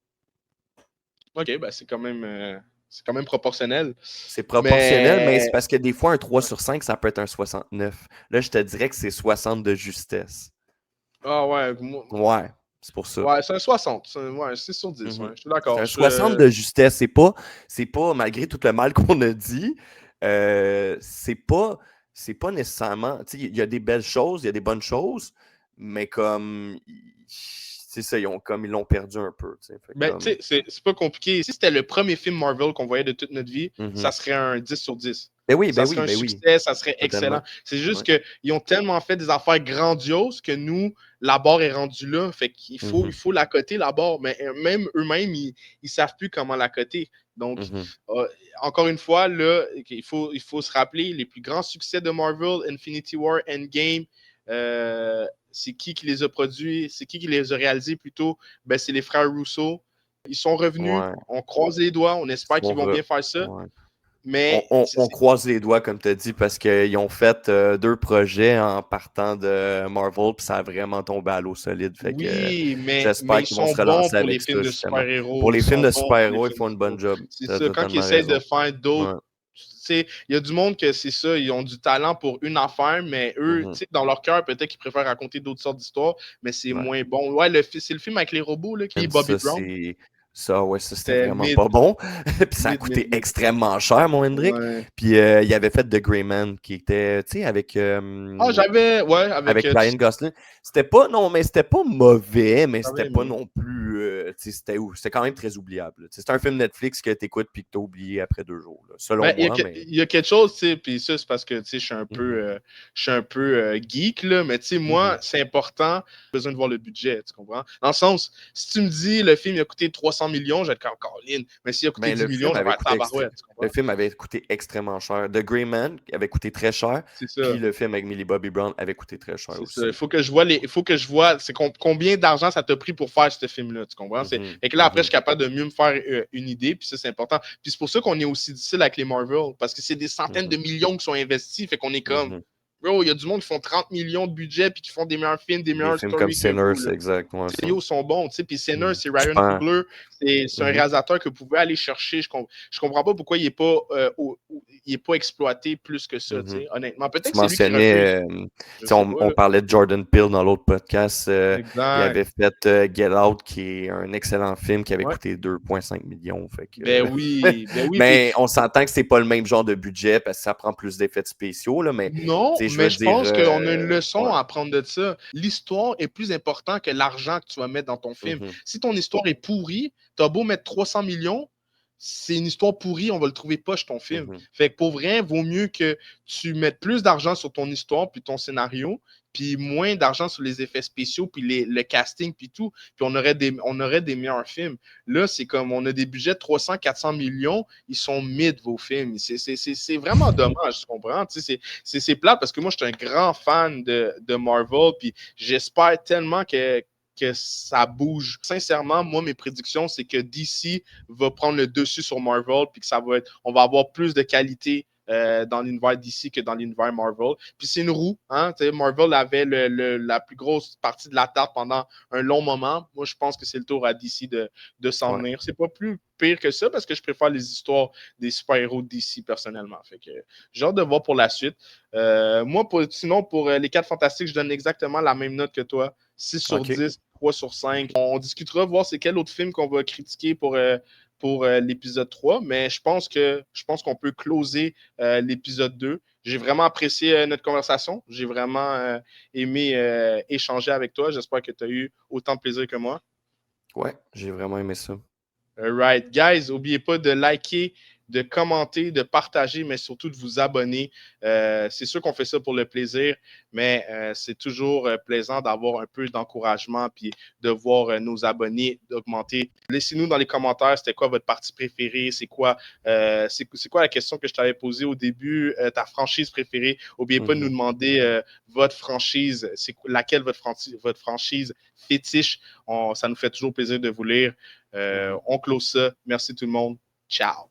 OK, ben c'est quand même. c'est quand même proportionnel. C'est proportionnel, mais c'est parce que des fois, un 3/5, ça peut être un 69. Là, je te dirais que c'est 60 de justesse. Ah ouais, Ouais, c'est pour ça. ouais, c'est un 60. Ouais, 6 sur 10. Ouais, je suis C'est d'accord. un 60 de justesse. C'est pas, malgré tout le mal qu'on a dit, c'est pas nécessairement. Il y a des belles choses, il y a des bonnes choses, mais comme. C'est ça, ils l'ont perdu un peu. Ben, tu sais, c'est pas compliqué. Si c'était le premier film Marvel qu'on voyait de toute notre vie, ça serait un 10 sur 10. Ben oui, Ça ben serait oui, un ben oui. succès, ça serait excellent. Totalement. C'est juste Ouais. qu'ils ont tellement fait des affaires grandioses que nous, la barre est rendue là. Fait qu'il faut, il faut la coter, la barre. Mais même eux-mêmes, ils savent plus comment la coter. Donc, encore une fois, là, il faut se rappeler les plus grands succès de Marvel, Infinity War, Endgame. C'est qui les a produits? C'est qui les a réalisés plutôt? Ben, c'est les frères Russo. Ils sont revenus. Ouais. On croise les doigts. On espère qu'ils vont bien faire ça. Ouais. Mais on croise les doigts, comme tu as dit, parce qu'ils ont fait 2 projets en partant de Marvel, puis ça a vraiment tombé à l'eau solide. Fait que oui, mais j'espère ils qu'ils vont sont se bons relancer pour les avec films ça, de justement. super-héros. Pour les Ils films sont de bons pour les super-héros, ils films font de une bonne super-héros. job. C'est Tu as ça. Quand ils totalement essayent de raison. faire d'autres. Ouais. Tu sais, il y a du monde que c'est ça, ils ont du talent pour une affaire, mais eux, tu sais, dans leur cœur, peut-être qu'ils préfèrent raconter d'autres sortes d'histoires, mais c'est Ouais. moins bon. Ouais, c'est le film avec les robots, là, qui est Bobby Ça, Brown. ça, c'était C'était vraiment pas mid, bon. Puis ça a mid, mid, coûté mid. extrêmement cher, mon Hendrik. Ouais. Puis il avait fait The Grey Man, qui était, tu sais, Ah, ouais, avec avec Ryan Gosling. C'était pas, non, mais c'était pas mauvais, mais c'était j'avais pas aimé. non plus, tu sais, c'était quand même très oubliable. C'est un film Netflix que t'écoutes puis que t'as oublié après 2 jours, là, selon Ben, moi, mais. il y a quelque chose, tu sais, puis ça, c'est parce que, tu sais, Mhm, je suis un peu geek, là, mais tu sais, mhm. moi, c'est important, j'ai besoin de voir le budget, tu comprends? Dans le sens, si tu me dis, le film, il a coûté 300 millions, je vais être comme Caroline, mais s'il a coûté Ben, 10 millions, je vais être tabarouette, tu le comprends? film avait coûté extrêmement cher. The Grey Man avait coûté très cher, C'est puis ça. le film avec Millie Bobby Brown avait coûté très cher C'est ça. Il aussi. faut que je vois c'est combien d'argent ça t'a pris pour faire ce film-là, tu comprends? Et que là, après, je suis capable de mieux me faire une idée, puis ça, c'est important. Puis c'est pour ça qu'on est aussi difficile avec les Marvel, parce que c'est des centaines de millions qui sont investis, fait qu'on est comme, Mhm. bro, il y a du monde qui font 30 millions de budget, puis qui font des meilleurs films, des Des meilleures films comme stories que Sinners, vous, là. c'est exact. Ouais, ça. Trio sont bons, tu sais, puis Sinner, Mhm. c'est Je Ryan pense. Coogler, c'est un Mhm. réalisateur que vous pouvez aller chercher. Je comprends pas pourquoi il est pas, il est pas exploité plus que ça, tu Mhm. sais, honnêtement. Peut-être Tu que c'est lui qui refuse, mentionnais, je sais pas, on là. parlait de Jordan Peele dans l'autre podcast. Il Exact. avait fait Get Out, qui est un excellent film qui avait Ouais. coûté 2,5 millions. Fait que, Ben oui, puis mais on s'entend que c'est pas le même genre de budget parce que ça prend plus d'effets spéciaux, là, mais non, je mais veux je dire, pense qu'on a une leçon ouais. à apprendre de ça. L'histoire est plus importante que l'argent que tu vas mettre dans ton film. Mhm, Si ton histoire est pourrie, t'as beau mettre 300 millions, c'est une histoire pourrie, on va le trouver poche ton film. mhm, Fait que pour vrai, vaut mieux que tu mettes plus d'argent sur ton histoire puis ton scénario, puis moins d'argent sur les effets spéciaux puis le casting puis tout, puis on aurait des meilleurs films. Là, c'est comme on a des budgets de 300, 400 millions, ils sont mid vos films. C'est vraiment dommage, tu comprends? C'est plate parce que moi, je suis un grand fan de Marvel, puis j'espère tellement que ça bouge. Sincèrement, moi, mes prédictions, c'est que DC va prendre le dessus sur Marvel, puis que on va avoir plus de qualité dans l'univers DC que dans l'univers Marvel. Puis c'est une roue, hein? Marvel avait la plus grosse partie de la tarte pendant un long moment. Moi, je pense que c'est le tour à DC de s'en ouais. venir. C'est pas plus pire que ça parce que je préfère les histoires des super-héros DC personnellement. Fait que j'ai hâte de voir pour la suite. Moi, sinon, pour les 4 fantastiques, je donne exactement la même note que toi. 6 sur OK. 10, 3 sur 5. On discutera, voir c'est quel autre film qu'on va critiquer pour l'épisode 3, mais je pense qu'on peut closer l'épisode 2. J'ai vraiment apprécié notre conversation. J'ai vraiment aimé échanger avec toi. J'espère que tu as eu autant de plaisir que moi. Ouais, j'ai vraiment aimé ça. All right, guys, n'oubliez pas de liker, de commenter, de partager, mais surtout de vous abonner. C'est sûr qu'on fait ça pour le plaisir, mais c'est toujours plaisant d'avoir un peu d'encouragement puis de voir nos abonnés augmenter. Laissez-nous dans les commentaires, c'était quoi votre partie préférée? C'est quoi la question que je t'avais posée au début? Ta franchise préférée? N'oubliez pas de nous Mhm, demander votre franchise. C'est laquelle votre franchise fétiche? Ça nous fait toujours plaisir de vous lire. mhm. On close ça. Merci tout le monde. Ciao.